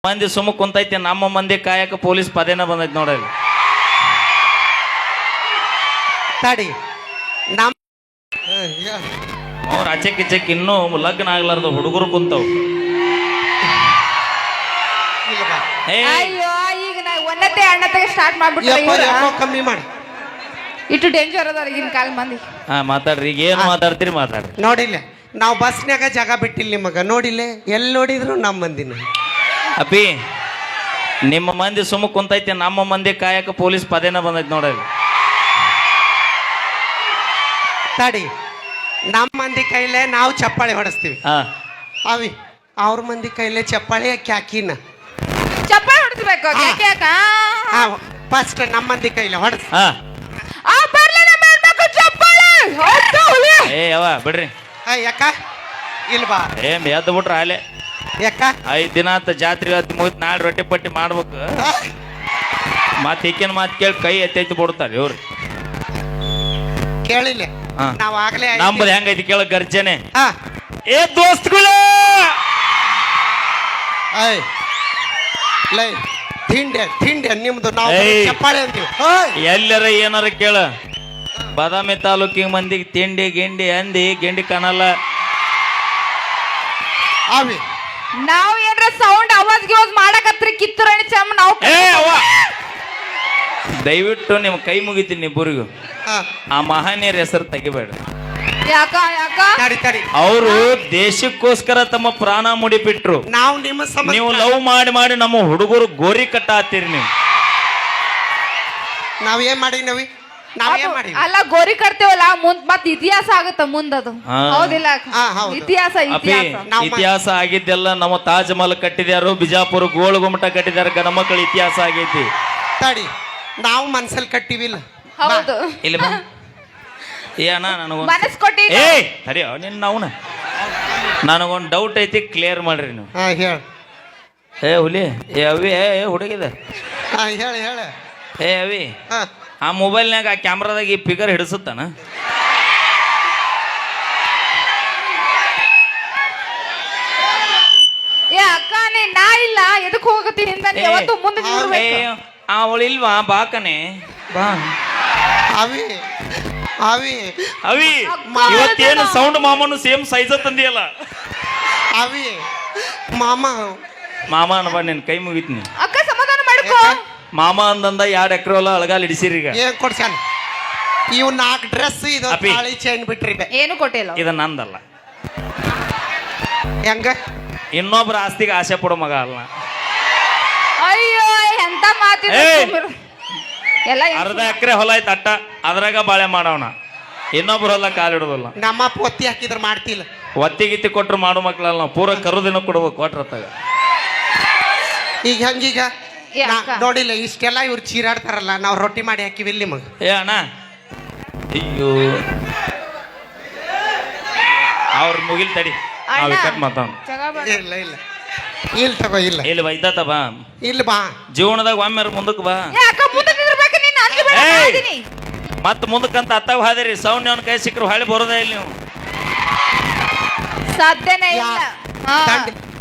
ಮಂದಿ ಸುಮ್ಮ ಕುಂತೈತಿ, ನಮ್ಮ ಮಂದಿ ಕಾಯಕ ಪೊಲೀಸ್ ಪದೇನ ಬಂದೈತಿ ನೋಡ್ರಿ. ತಡಿ ನಮ್ ಅವ್ರ ಆಚೆಕ್ ಈಚೆಕ್ ಇನ್ನೂ ಲಗ್ನ ಆಗ್ಲಾರ್ದ ಹುಡುಗರು ಕುಂತವ್. ಏ ಅಯ್ಯೋ ಈಗ ನಾ ಒಂದತ್ತೆ ಅಣ್ಣತೆಗೆ ಸ್ಟಾರ್ಟ್ ಮಾಡ್ಬಿಟ್ರೆ ಕಮ್ಮಿ ಮಾಡಿ. ಇಟ್ಟು ಡೇಂಜರ್ ಅದ ಈಗಿನ ಕಾಲ ಮಂದಿ. ಹಾ ಮಾತಾಡ್ರಿ, ಈಗ ಏನು ಮಾತಾಡ್ತೀರಿ ಮಾತಾಡ್ರಿ. ನೋಡಿಲ್ಲ ನಾವು ಬಸ್ನ್ಯಾಗ ಜಾಗ ಬಿಟ್ಟಿಲ್ಲ ನಿಮಗ, ನೋಡಿಲ್ಲ ಎಲ್ಲಿ ನೋಡಿದ್ರು ನಮ್ಮ ಮಂದಿನ. ಅಪ್ಪಿ ನಿಮ್ಮ ಮಂದಿ ಸುಮ್ಮ ಕುಂತೈತಿ, ನಮ್ಮ ಮಂದಿ ಕಾಯಕ ಪೊಲೀಸ್ ಪದೇನ ಬಂದೈತಿ ನೋಡ್ರಿ. ತಡಿ ನಮ್ಮ ಮಂದಿ ಕೈಲೇ ನಾವು ಚಪ್ಪಾಳೆ ಹೊಡೆಸ್ತೀವಿ. ಹಾ ಅವಿ ಅವ್ರ ಮಂದಿ ಕೈಲೇ ಚಪ್ಪಾಳೆ ಕ್ಯಾಕಿನ ಚಪ್ಪಾಳೆ ಹೊಡಿಸ್ಬೇಕು. ಹಾ ಫಸ್ಟ್ ನಮ್ಮ ಮಂದಿ ಕೈಲೇ ಹೊಡೆಸ್. ಹಾ ಏ ಯಾವ ಬಿಡ್ರಿ. ಯಾಕ ಇಲ್ವಾ ಎದ್ದು ಬಿಟ್ರ ಅಲ್ಲೇ ಯಾಕ 5 ದಿನ ಆತ ಜಾತ್ರೆ ಮುಗಿತ್, ನಾಳೆ ರೊಟ್ಟಿ ಪಟ್ಟಿ ಮಾಡ್ಬೇಕು. ಮತ್ ಈಕಿನ ಮಾತು ಕೇಳಿ ಕೈ ಎತ್ತೈತಿ ಬಿಡ್ತಾರೆ ಇವ್ರು. ಕೇಳಿಲ್ಲ ಹಾ. ನಾವ್ ಆಗ್ಲೇ ನಮ್ಮದು ಹೆಂಗೈತಿ ಕೇಳ ಗರ್ಜನೆ. ಹಾ ಏ ದೋಸ್ತುಗಳ ಲೈ ತಿಂಡೆ ನಿಮ್ದು ನಾವು ಏಯ್. ಚಪ್ಪಾಳೆ ಅಂತೀವಿ. ಎಲ್ಲರ ಏನಾರ ಕೇಳ, ಬಾದಾಮಿ ತಾಲೂಕಿಗೆ ಮಂದಿಗೆ ತಿಂಡಿ ಗಿಂಡಿ ಅಂದಿ ಗಿಂಡಿ ಕಾಣಲ್ಲ. ಅವಿ ನಾವ್ ಏನ್ರ ಸೌಂಡ್ ಅವಾಜ್ ಗಿವಾಜ್ ಮಾಡಕತ್ರಿ ಕಿತ್ತೂರಾಣಿ ಚಮ್ಮ ನಾವು ಏ ಅವ್ವ, ದಯವಿಟ್ಟು ನಿಮ್ಮ ಕೈ ಮುಗಿತೀನಿ ಇಬ್ಬರಿಗೂ. ಹಾ. ಆ ಮಹನೀಯರ ಹೆಸರು ತೆಗಿಬೇಡ. ಯಾಕ ಯಾಕ ತಡಿ ಅವರು ದೇಶಕ್ಕೋಸ್ಕರ ತಮ್ಮ ಪ್ರಾಣ ಮುಡಿಬಿಟ್ರು. ನಾವು ನಿಮ್ಮ ನೀವು ಲವ್ ಮಾಡಿ ಮಾಡಿ ನಮ್ಮ ಹುಡುಗರು ಗೋರಿ ಕಟ್ಟ ಹಾಕ್ತೀರಿ ನೀವು. ನಾವ್ ಏನ್ ಮಾಡಿನವಿ ನಾವೇನ್ ಮಾಡಿ ಅಲ್ಲ ಗೋರಿ ಕಟ್ತೇವಲ್ಲ ಮುಂದ್ ಮತ್ ಇತಿಹಾಸ ಆಗುತ್ತ ಮುಂದದು. ಹಾ. ಹೌದಿಲ್ಲ ಹಾ, ಹೌದು. ಇತಿಹಾಸ ಅಪ್ಪಿ ಇತಿಹಾಸ ಇತಿಹಾಸ ಆಗಿದ್ದೆಲ್ಲ ನಮ್ಮ ತಾಜ್ ಮಹಲ್ ಕಟ್ಟಿದ್ಯಾರು, ಬಿಜಾಪುರ ಗೋಳ ಗುಮ್ಮಟ ಕಟ್ಟಿದಾರ, ಗಣಮಕ್ಕಳ ಇತಿಹಾಸ ಆಗೈತಿ. ತಡಿ ನಾವು ಮನ್ಸಲ್ಲಿ ಕಟ್ಟಿವಿಲ್ಲ. ಹೌದು ಇಲ್ಲಿ ಬಾ. ಏ ಅಣ್ಣ ನನಗೊಂದು ಮನಸ್ ಕೊಟ್ಟಿ ಏ ಸರಿಯೋ ನಿನ್ನ ಅವನ ನನಗೊಂದು ಡೌಟ್ ಐತಿ, ಕ್ಲಿಯರ್ ಮಾಡ್ರಿ ನೀವು. ಹಾ ಹೇಳ ಏ ಹುಲಿ, ಏ ಅವಿ, ಏ ಹುಡುಗಿದ, ಹಾ ಹೇಳ ಏ ಅವಿ, ಹಾ ಆ ಮೊಬೈಲ್ನಾಗ ಆ ಕ್ಯಾಮ್ರಾದಾಗ ಈ ಫಿಗರ್ ಹಿಡಿಸುತ್ತಾನ? ಏ ಅಕ್ಕ ನಾ ಇಲ್ಲ ಎದಕ್ ಹೋಗತ್ತೀನಿ ಹಿಂದ ನೀ ಯಾವತ್ತು ಮುಂದೆ ಏ ನಿಂದಿರ್ಬೇಕು. ಅವಳು ಇಲ್ವಾ? ಬಾಕನೆ ಬಾ. ಅವಿ ಅವಿ ಅವಿ ಇವತ್ತೇನು ಸೌಂಡ್ ಮಾಮನು ಸೇಮ್ ಸೈಜ್ ತಂದಿಯಲ್ಲ. ಅವಿ ಮಾಮ ಮಾಮ ಅನ್ಬಾ, ನಿನ್ ಕೈ ಮುಗಿತೀನಿ. ಅಕ್ಕ ಸಮಾಧಾನ ಮಾಡ್ಕೋ. ಮಾಮ ಅಂದಂದ 2 ಎಕರೆ ಹೊಲ ಅಳಗಾಲ್ ಹಿಡಿಸಿರಿ. ಈಗ ಏನ್ ಕೊಡ್ಸಾನ ಇವ್ 4 ಡ್ರೆಸ್ ಇದು ಅಪ್ಪಿ. ತಾಳಿ ಚೈನ್ ಬಿಟ್ರಿ ಏನು ಕೊಟ್ಟಿಲ್ಲ. ಇದು ನಂದಲ್ಲ, ಹೆಂಗ ಇನ್ನೊಬ್ರ ಆಸ್ತಿಗೆ ಆಸೆ ಪಡೋ ಮಗ ಅಲ್ಲ. ಅಯ್ಯೋ ಎಂತ ಮಾತಿದ ಏಯ್! ಎಲ್ಲ ಅರ್ಧ ಎಕರೆ ಹೊಲ ಐತೆ ಅಟ್ಟ, ಅದ್ರಾಗ ಬಾಳೆ ಮಾಡವನ, ಇನ್ನೊಬ್ರ ಹೊಲ ಕಾಲಿಡೋದಿಲ್ಲ. ನಮ್ಮ ಪೊತ್ತಿ ಹಾಕಿದ್ರ ಮಾಡ್ತಿಲ್ಲ. ಒತ್ತಿಗಿತ್ತಿ ಕೊಟ್ರು ಮಾಡೋ ಮಕ್ಳಲ್ಲ ನಾವು, ಪೂರ ಕರುದಿನ ಕೊಡ್ಬೇಕು ಕೊಟ್ರತ್ತಾಗ. ಈಗ ಹೆಂಗೀಗ ಏ ಅಕ್ಕ. ನೋಡಿಲ್ಲ ಇಷ್ಟೆಲ್ಲ ಇವ್ರು ಚೀರಾಡ್ತಾರಲ್ಲ, ನಾವು ರೊಟ್ಟಿ ಮಾಡಿ ಹಾಕಿವಿಲ್ಲ ನಿಮಗ. ಏ ಅಣ್ಣ, ಅಯ್ಯೋ ಅವ್ರ ಮುಗಿಲ್ ತಡಿ, ಅಣ್ಣ. ನಾವು ಕಟ್ ಮಾತಾಡ. ಜಗ ಬೇಡ. ಇಲ್ಲ ಇಲ್ಲ ತಗೋ ಇಲ್ಲ ಇಲ್ಲಿ ಬೈದಾತ ಬಾ, ಇಲ್ಲ ಬಾ. ಜೀವನದಾಗ ಒಮ್ಮೆ ಮುಂದಕ್ಕೆ ಬಾ. ಏ ಅಕ್ಕ ಮುಂದೆ ನಿಂದಿರ್ಬೇಕು ನೀನು, ಅಂದ್ಲಿ ಬೇಡ ಏಯ್! ಮಾಡಿದೀನಿ. ಮತ್ ಮುಂದಕ್ಕಂತ ಅತ್ತಾಗ ಹಾದಿರಿ, ಸೌಂಡ್ ಅವನ ಕೈ ಸಿಕ್ಕರು ಹೊಳೆ ಬರೋದೇ ಇಲ್ಲ ನೀವು. ಸಾಧ್ಯನೇ ಇಲ್ಲ. ಹಾ.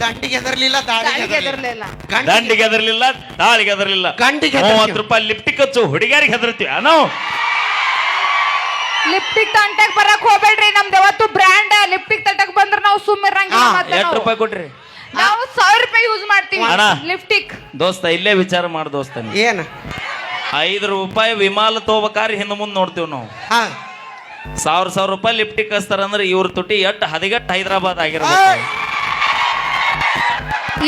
ದಂಡಿಗೆ ಹೆದರ್ಲಿಲ್ಲ, ದಾಳಿಗೆ ದಾಳಿಗೆ ಹೆದರ್ಲಿಲ್ಲ. ಹೆದರ್ಲಿಲ್ಲ. ದಂಡಿಗೆ ಹೆದರ್ಲಿಲ್ಲ, ದಾಳಿಗೆ ಹೆದರ್ಲಿಲ್ಲ. ಗಂಡಿಗೆ ಹೆದರ್ತೀವಿ. 30 ರೂಪಾಯಿ ಲಿಫ್ಟಿಗೆ ಹಚ್ಚು, ಹುಡುಗಿಯರಿಗೆ ಹೆದರ್ತೀವಿ ನಾವು. ಲಿಪ್ಟಿಕ್ ತಂಟಕ್ ಬರಕ್ ಹೋಗ್ಬೇಡ್ರಿ, ನಮ್ದು ಯಾವತ್ತು ಬ್ರ್ಯಾಂಡ್. ಲಿಪ್ಟಿಕ್ ತಂಟಕ್ ಬಂದ್ರ ನಾವು ಸುಮ್ಮಿರಂಗಿಲ್ಲ. ಹಾ, ಮತ್ತೆ 8 ನಾವು- ರೂಪಾಯಿ ಕೊಟ್ರಿ ನಾವು 1000 ರೂಪಾಯಿ ಯೂಸ್ ಮಾಡ್ತೀವಿ ಅಣ್ಣ. ಲಿಪ್ಟಿಕ್. ದೋಸ್ತ, ಇಲ್ಲೇ ವಿಚಾರ ಮಾಡು ದೋಸ್ತ ನೀ. ಏನ 5 ರೂಪಾಯಿ ವಿಮಾಲ ತಗೋಬೇಕಾದ್ರೆ ಹಿಂದೆ ಮುಂದೆ ನೋಡ್ತೀವಿ ನಾವು. ಹಾ 1000 ರೂಪಾಯಿ ಲಿಫ್ಟಿಗೆ ಕಸ್ತಾರಂದ್ರೆ ಇವ್ರ ತುಟಿ ಎಟ್ಟು ಹದಿಗಟ್ಟು ಹೈದರಾಬಾದ್ ಆಗಿರ್ಬೇಕು.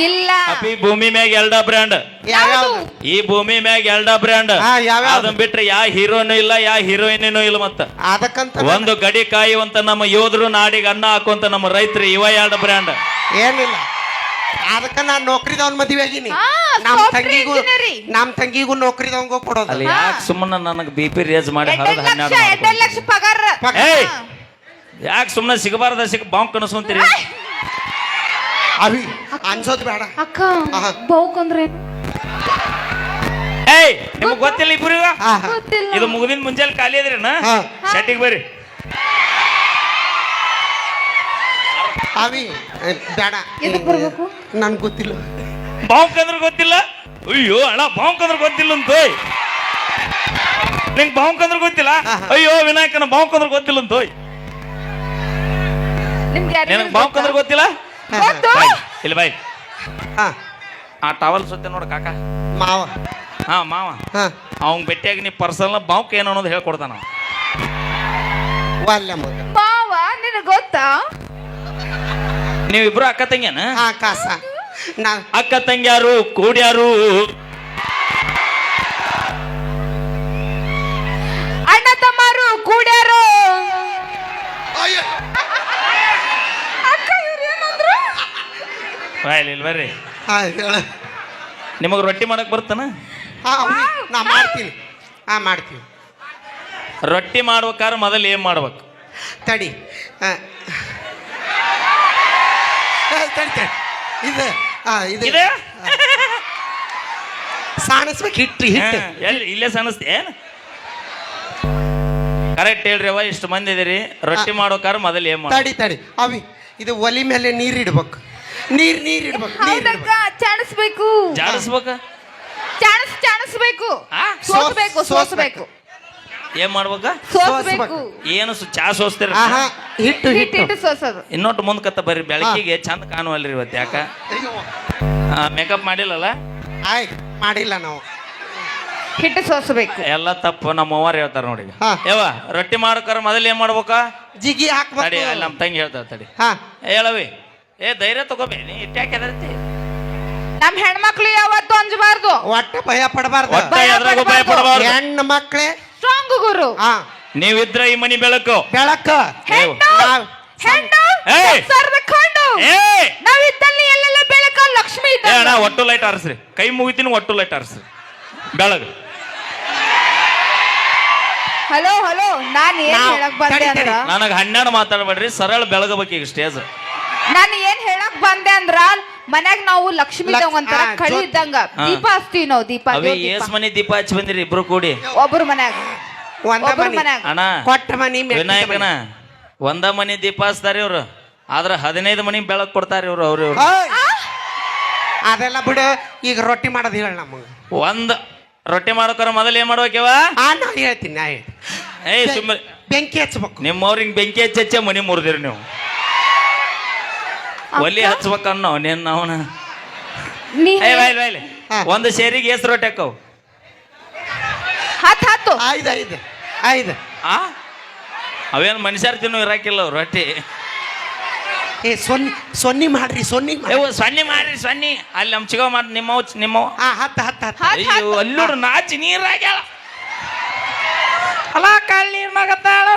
ಇಲ್ಲ ಅಪ್ಪಿ ಭೂಮಿ ಮ್ಯಾಗ ಎಲ್ಡ ಬ್ರ್ಯಾಂಡ್, ಯಾವ್ಯಾವ್ದು ಈ ಭೂಮಿ ಮ್ಯಾಗ ಎಲ್ಡ ಬ್ರ್ಯಾಂಡ್. ಹಾ, ಯಾವ್ಯಾವ್ದು? ಅದನ್ ಬಿಟ್ರೆ ಯಾ ಹೀರೋನು ಇಲ್ಲ, ಯಾ ಹೀರೋಯಿನೂ ಇಲ್ಲ. ಮತ್ತ ಅದಕ್ಕಂತ ಒಂದು ಗಡಿ ಕಾಯುವಂತ ನಮ್ಮ ಯೋಧರು, ನಾಡಿಗೆ ಅನ್ನ ಹಾಕುವಂತ ನಮ್ಮ ರೈತರು, ಇವ 2 ಬ್ರ್ಯಾಂಡ್. ಏನಿಲ್ಲ, ಅದಕ್ಕ ನಾನ್ ನೌಕರಿದವನ್ ಮದ್ವೆ ಆಗಿನಿ. ಹಾ, ನಮ್ software ತಂಗಿಗೂ engineering. ನಮ್ ತಂಗಿಗೂ ನೌಕರಿದವಂಗ ಕೊಡೋದು. ಅಲ್ಲಿ ಯಾಕೆ ಸುಮ್ಮನೆ ನನಗೆ ಬಿ.ಪಿ ರೇಜ್ ಮಾಡಿ ಹರಿದು 2 ಲಕ್ಷ ಪಗಾರ. ಏಯ್ ಯಾಕೆ ಸುಮ್ಮನೆ ಸಿಗಬಾರ್ದ ಬಾಂಕ್ ಕನಸ್ಕೊಂತೀರಿ? ಅವಿ ಅನ್ಸೋದ್ ಬೇಡ. ಅಕ್ಕ ಆಹಾ. ಬೌಕಂದ್ರೆ ಏಯ್ ನಿಮಗ್ ಗೊತ್ತಿಲ್ಲ ಇಬ್ಬರಿಗ? ಹಾ, ಹಾ. ಗೊತ್ತಿಲ್ಲ. ಇದು ಮುಗಿದಿನ ಮುಂಜಾನೆ ಖಾಲಿ ಅದ್ರಿನ ಹಾ. ಶೆಟ್ಟಿಗೆ ಬರ್ರಿ. ಅವಿ ಬೇಡ ಎದಕ್ ಬರ್ಬೇಕು? ನನ್ಗೆ ಗೊತ್ತಿಲ್ಲ. ಬಾಂಕ್ ಅಂದ್ರೆ ಗೊತ್ತಿಲ್ಲ ಅಯ್ಯೋ ಅಣ್ಣ ಬಾಂಕ್ ಅಂದ್ರೆ ಗೊತ್ತಿಲ್ಲ ಅಂತ ನಿಂಗೆ ಬಾಂಕ್ ಅಂದ್ರೆ ಗೊತ್ತಿಲ್ಲ ಅಯ್ಯೋ ವಿನಾಯಕನ ಬಾಂಕ್ ಅಂದ್ರೆ ಗೊತ್ತಿಲ್ಲ ಅಂತ ನಿಮ್ಗೆ ನಿನಗೆ ಬಾಂಕ್ ಅಂದ್ರೆ ಗೊತ್ತಿಲ್ಲ ಗೊತ್ತು. ಬಾಯ್, ಇಲ್ಲಿ ಬಾಯ್ ಹಾ ಆ ಟವಲ್ ಸುತ್ತೆ ನೋಡು ಕಾಕ ಮಾವ ಹಾ ಮಾವ ಹಾ ಅವ್ನ್ ಭೇಟಿಯಾಗಿ ನೀ ಪರ್ಸನಲ್ ಬಾಂಕ್ ಏನು ಅನ್ನೋದು ಹೇಳ್ಕೊಡ್ತಾನ ಅವ. ಒಲ್ಲೆ ಮಗ ಮಾವ ನಿನಗೆ ಗೊತ್ತಾ ನೀವಿಬ್ರು ಅಕ್ಕ ತಂಗ್ಯಾನ ಹಾ ಕಾಸ ನಾ ಅಕ್ಕ ತಂಗ್ಯಾರು ಕೂಡ್ಯಾರು ಅಣ್ಣ ತಮ್ಮರು ಕೂಡ್ಯಾರು ಅಕ್ಕ ಇವ್ರು ಏನಂದ್ರು ಬಾಯ್ ಇಲ್ಲಿ ಬರ್ರಿ ಹಾ ಹೇಳ ನಿಮಗೆ ರೊಟ್ಟಿ ಮಾಡಕ್ ಬರ್ತಾನ ಹಾ ನಾ ಮಾಡ್ತೀನಿ ಹಾ ಮಾಡ್ತೀನಿ ರೊಟ್ಟಿ ಮಾಡ್ಬೇಕಾದ್ರೆ ಮೊದಲು ಏನ್ ಮಾಡ್ಬೇಕು ತಡಿ ಹಾ. ತಡಿ ತಡಿ ಇದು ಇದು ಇದೆ ಸಾಣಿಸ್ಬೇಕು ಹಿಟ್ಟು ಹಿಟ್ಟು ಎಲ್ಲಿ ಇಲ್ಲೇ ಸನಸ್ತಿ ಏನ್ ಕರೆಕ್ಟ್ ಹೇಳ್ರಿ ಅವ ಇಷ್ಟು ಮಂದಿ ಇದೀರಿ ರೊಟ್ಟಿ ಮಾಡ್ಬೇಕಾದ್ರೆ ಮೊದಲು ಏನ್ ಮಾಡ ತಡಿ ತಡಿ ಅವಿ ಇದು ಒಲಿ ಮೇಲೆ ನೀರು ಇಡ್ಬೇಕು ನೀರು ಇಡ್ಬೇಕು ನೀರು ಹೌದಕ್ಕ ಚಾಣಿಸ್ಬೇಕು ಜಾಡಿಸ್ಬೇಕ ಚಾಣಿಸ್ಬೇಕು ಆ? ಸೋಸ್ಬೇಕು ಸೋಸ್ಬೇಕು ಏನ್ ಮಾಡ್ಬೇಕ ಸೋಸ್ಬೇಕು ಏನು ಚಾ ಸೋಸ್ತೀರ ಆಹಾ ಹಿಟ್ಟು ಹಿಟ್ಟು ಹಿಟ್ಟು ಹಿಟ್ಟು ಸೋಸೋದು ಇನ್ನೊಟ್ಟು ಮುಂದ್ಕತ್ತ ಬರ್ರಿ ಬೆಳಕಿಗೆ ಚಂದ ಕಾಣುವಲ್ರಿ ಇವತ್ತು ಯಾಕ ಮೇಕಪ್ ಮಾಡಿಲ್ಲಲ್ಲ ಆಯ್ ಮಾಡಿಲ್ಲ ನಾವು ಹಿಟ್ಟು ಸೋಸ್ಬೇಕು ಎಲ್ಲ ತಪ್ಪು ನಮ್ಮ ಅವ್ವಾರು ಹೇಳ್ತಾರ ನೋಡಿ ಹಾ. ಯಾವ ರೊಟ್ಟಿ ಮಾಡ್ಬೇಕಾರ ಮೊದಲು ಏನ್ ಮಾಡ್ಬೇಕ ಜಿಗಿ ತಡಿ ಹಾಕ್ಬೇಕು ಅಲ್ಲಿ ನಮ್ಮ ತಂಗಿ ಹೇಳ್ತಾರ ತಡಿ ಹಾ ಹೇಳವಿ ಏ ಧೈರ್ಯ ತಗೋಬೇ ನೀ ಇಟ್ಯಾಕೆ ಹೆದರ್ತಿ ನಮ್ ಹೆಣ್ಮಕ್ಳು ಯಾವತ್ತು ಅಂಜಬಾರ್ದು ಒಟ್ಟ ಭಯ ಪಡಬಾರ್ದು ಒಟ್ಟ ಎದ್ರಾಗೂ ಭಯ ಪಡಬಾರ್ದು ಹೆಣ್ಣು ಮಕ್ಳೇ ಸ್ಟ್ರಾಂಗ್ ಗುರು ಹಾ ನೀವಿದ್ರ ಈ ಮನಿ ಬೆಳಕು ಬೆಳಕು ಹೆಣ್ಣು ನಾವ್- ಹೆಣ್ಣು ಏಯ್! ಸಂಸಾರದ ಕಣ್ಣು ಏ ನಾವಿದ್ದಲ್ಲಿ ಎಲ್ಲೆಲ್ಲ ಬೆಳಕ ಲಕ್ಷ್ಮಿ ಏ ಅಣ್ಣ ಇದ್ದ ಒಟ್ಟು ಲೈಟ್ ಆರಿಸ್ರಿ ಕೈ ಮುಗಿತೀನಿ ಒಟ್ಟು ಲೈಟ್ ಆರಿಸ್ರಿ ಬೆಳಗ್ ಹಲೋ ಹಲೋ ನಾನ್ ಏನ್ ನಾವ್- ಹೇಳಕ್ ಬಂದೆ ತಡಿ, ಅಂದ್ರ ನನಗೆ ಹನ್ನೆರಡು ಮಾತಾಡ್ಬೇಡ್ರಿ ಸರಳ ಬೆಳಗಬೇಕು ಈಗ ಸ್ಟೇಜ್ ನಾನು ಏನ್ ಹೇಳಕ್ ಬಂದೆ ಅಂದ್ರ ಮನ್ಯಾಗ ನಾವು ಲಕ್ಷ್ಮಿ ಇದ್ದಂಗ ಒಂಥರ ಹಾ, ಕಳಿ ಜ್ಯೋತಿ. ಇದ್ದಂಗ ಹಾ. ದೀಪ ಹಚ್ತೀವಿ ನಾವು ದೀಪ ಅವೇ ಜ್ಯೋತಿ ಏಸ್ ದೀಪ. ಮನಿ ದೀಪ ಹಚ್ಚಿ ಬಂದಿರಿ ಇಬ್ರು ಕೂಡಿ ಒಬ್ರು ಮನ್ಯಾಗ ಒಂದ ಒಬ್ರು ಮನಿ ಮನ್ಯಾಗ ಅಣ್ಣ ಕೊಟ್ಟ ಮನಿ ಮೆಟ್ಟಿದ ವಿನಾಯಕನ ಮನಿ. ಒಂದ ಮನಿ ದೀಪ ಹಚ್ತಾರ ಇವ್ರು ಆದ್ರ 15 ಮನಿ ಬೆಳಕ್ ಕೊಡ್ತಾರ ಇವ್ರು ಅವ್ರು ಓಯ್! ಅದೆಲ್ಲ ಬಿಡು ಈಗ ರೊಟ್ಟಿ ಮಾಡೋದು ಹೇಳ ನಮಗ ಒಂದ್ ರೊಟ್ಟಿ ಮಾಡೋಕಾರ ಮೊದಲು ಏನ್ ಮಾಡ್ಬೇಕವ ನಾ ಹೇಳ್ತೀನಿ ನಾ ಹೇಳ್ತೀನಿ ಏಯ್ ಸುಮ್ಮ ಬೆಂಕಿ ಹಚ್ಬೇಕು ನಿಮ್ಮವ್ರಿಗೆ ಬೆಂಕಿ ಹಚ್ಚೆ ಮನಿ ಮುರಿದಿರಿ ನೀವು ಒಲಿ ಹಚ್ಬೇಕನ್ನೋ ನೀನ್ ಅವನ ನೀ ಹಾ. ಒಂದು ಸೇರಿಗೆ ಎಸ್ ರೊಟ್ಟಿ ಹಾಕವು ಹತ್ತು ಐದು ಆ ಅವೇನು ಮನುಷ್ಯರ್ ತಿನ್ನು ಇರಾಕಿಲ್ಲ ಅವ್ ರೊಟ್ಟಿ ಏ ಸೊನ್ನಿ ಮಾಡ್ರಿ ಸೊನ್ನಿ ಮಾಡ್ರಿ. ಏವು ಸೊನ್ನೆ ಮಾಡ್ರಿ ಸೊನ್ನಿ ಅಲ್ಲಿ ನಮ್ ಚಿಗೋ ಮಾಡಿ ನಿಮ್ಮವ್ ಹಾ ಹತ್ತು ಹತ್ತು ಹತ್ತು ಅಯ್ಯೋ ಅಲ್ಲೂರು ನಾಚಿ ನೀರಾಗ್ಯಾಳ ಅಲ್ಲ ಕಾಳ್ ನೀರ್ ಮಗತಾಳ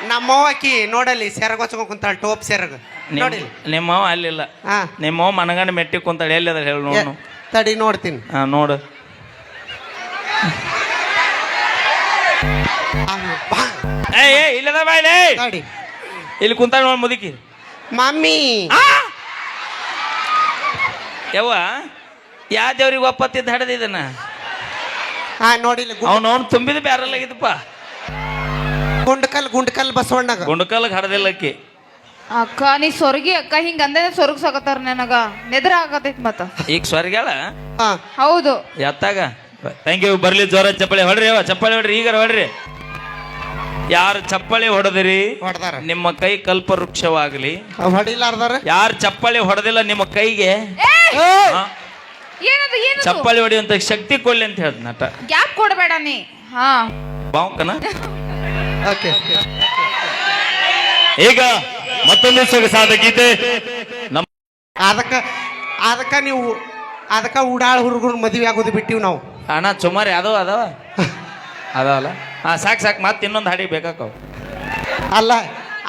ನಮ್ಮವ್ವ ಆಕಿ ನೋಡಲ್ಲಿ ಸೆರಗ ಹೊಚ್ಕೊಂಡ್ ಕುಂತಾಳ ಟೋಪ್ ಸೆರಗ ನೋಡಿಲ್ಲ ನಿಮ್ಮವ್ ಅಲ್ಲಿಲ್ಲ ಹಾ ನಿಮ್ಮವ್ ಮನಗಂಡ ಮೆಟ್ಟಿ ಕುಂತಾಳೆ ಎಲ್ಲಿ ಅದ ಹೇಳು ನೋಡು ತಡಿ ನೋಡ್ತೀನಿ ಹಾ ನೋಡು ಬಾ, ಏ ಇಲ್ಲದ ಬಾಯ್ಲೆ ತಡಿ ಇಲ್ಲಿ ಕುಂತಾಳ ನೋಡಿ ಮುದುಕಿ ಮಮ್ಮಿ ಯವ್ವ ಯಾ ದೇವ್ರಿಗೆ ಒಪ್ಪತ್ತಿದ್ದು ಹಡದಿದ್ದನ ಹಾ ನೋಡಿಲ್ಲ ಅವ್ನು ತುಂಬಿದ ಬ್ಯಾರಲ್ಲಾಗಿದ್ದಪ್ಪ ಗುಂಡ್ಕಲ್ ಬಸವಣ್ಣಗ ಗುಂಡಕಲ್ಗೆ ಹಡದಿಲ್ಲಕ್ಕಿ ಅಕ್ಕ ನೀ ಸೊರ್ಗಿ ಅಕ್ಕ ಹಿಂಗ ಅಂದೆ ಸೊರ್ಗ್ ಸಾಕತ್ತಾರ ನನಗ ನೆದ್ರ ಆಗತೈತ್ ಮತ್ತ ಈಗ ಸ್ವರ್ಗ್ಯಾಳ ಹಾ ಹೌದು ಎತ್ತಾಗ ಥ್ಯಾಂಕ್ ಯು ಬರ್ಲಿ ಜೋರ ಚಪ್ಪಳಿ ಹೊಡ್ರಿ ಅವ ಚಪ್ಪಳಿ ಹೊಡ್ರಿ ಈಗ ಹೊಡ್ರಿ ಯಾರು ಚಪ್ಪಳಿ ಹೊಡೆದಿರಿ ಹೊಡ್ದಾರ ನಿಮ್ಮ ಕೈ ಕಲ್ಪವೃಕ್ಷವಾಗಲಿ ಹೊಡಿಲಾರ್ದಾರ ಯಾರು ಚಪ್ಪಳಿ ಹೊಡೆದಿಲ್ಲ ನಿಮ್ಮ ಕೈಗೆ ಹಾ, ಏನದು ಏನದು ಚಪ್ಪಳಿ ಹೊಡೆಯುವಂತ ಶಕ್ತಿ ಕೊಡ್ಲಿ ಅಂತ ಹೇಳ್ದ ನಟ ಗ್ಯಾಪ್ ಕೊಡಬೇಡ ನೀ ಹಾ ಬಾವುಕನ ಓಕೆ ಈಗ ಮತ್ತೊಂದು ಸೊಗಸಾದ ಗೀತೆ ನಮ್ಮ ಅದಕ್ಕ ನೀವು ಅದಕ್ಕ ಉಡಾಳ ಹುಡುಗರು ಮದುವೆ ಆಗೋದು ಬಿಟ್ಟಿವ್ ನಾವು ಅಣ್ಣ ಸುಮಾರು ಯಾವ್ದವ ಅದಾವಲ್ಲ ಹಾ ಸಾಕು ಮತ್ತೆ ಇನ್ನೊಂದು ಹಾಡಿಗೆ ಬೇಕಾಕವ್ ಅಲ್ಲ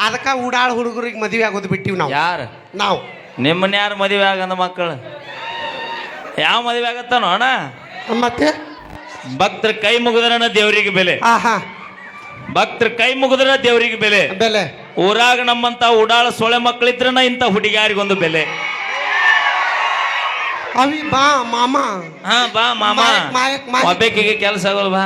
ಅದಕ್ಕ ಉಡಾಳ ಹುಡುಗರಿಗೆ ಮದುವೆ ಆಗೋದು ಬಿಟ್ಟಿವ್ ನಾವು ಯಾರು ನಾವು ನಿಮ್ಮನ್ನ ಯಾರು ಮದುವೆ ಆಗಂದ ಮಕ್ಕಳು ಯಾವ ಮದುವೆ ಆಗತ್ತಾನೋ ಅಣ್ಣ ಮತ್ತೆ ಭಕ್ತರ ಕೈ ಮುಗಿದ್ರನ ದೇವರಿಗೆ ಬೆಲೆ ಆಹಾ ಭಕ್ತರ ಕೈ ಮುಗಿದ್ರ ದೇವರಿಗೆ ಬೆಲೆ ಬೆಲೆ ಊರಾಗ ನಮ್ಮಂತ ಉಡಾಳ ಸೊಳೆ ಮಕ್ಕಳಿದ್ರನ ಇಂಥ ಹುಡುಗಿಯಾರಿಗೊಂದು ಬೆಲೆ ಅವಿ ಬಾ ಮಾಮ ಹಾ ಬಾ ಮಾಮ ಮಾಯಕ್ ಒಬ್ಬೇಕಿಗೆ ಕೆಲಸ ಆಗೋಲ್ ಬಾ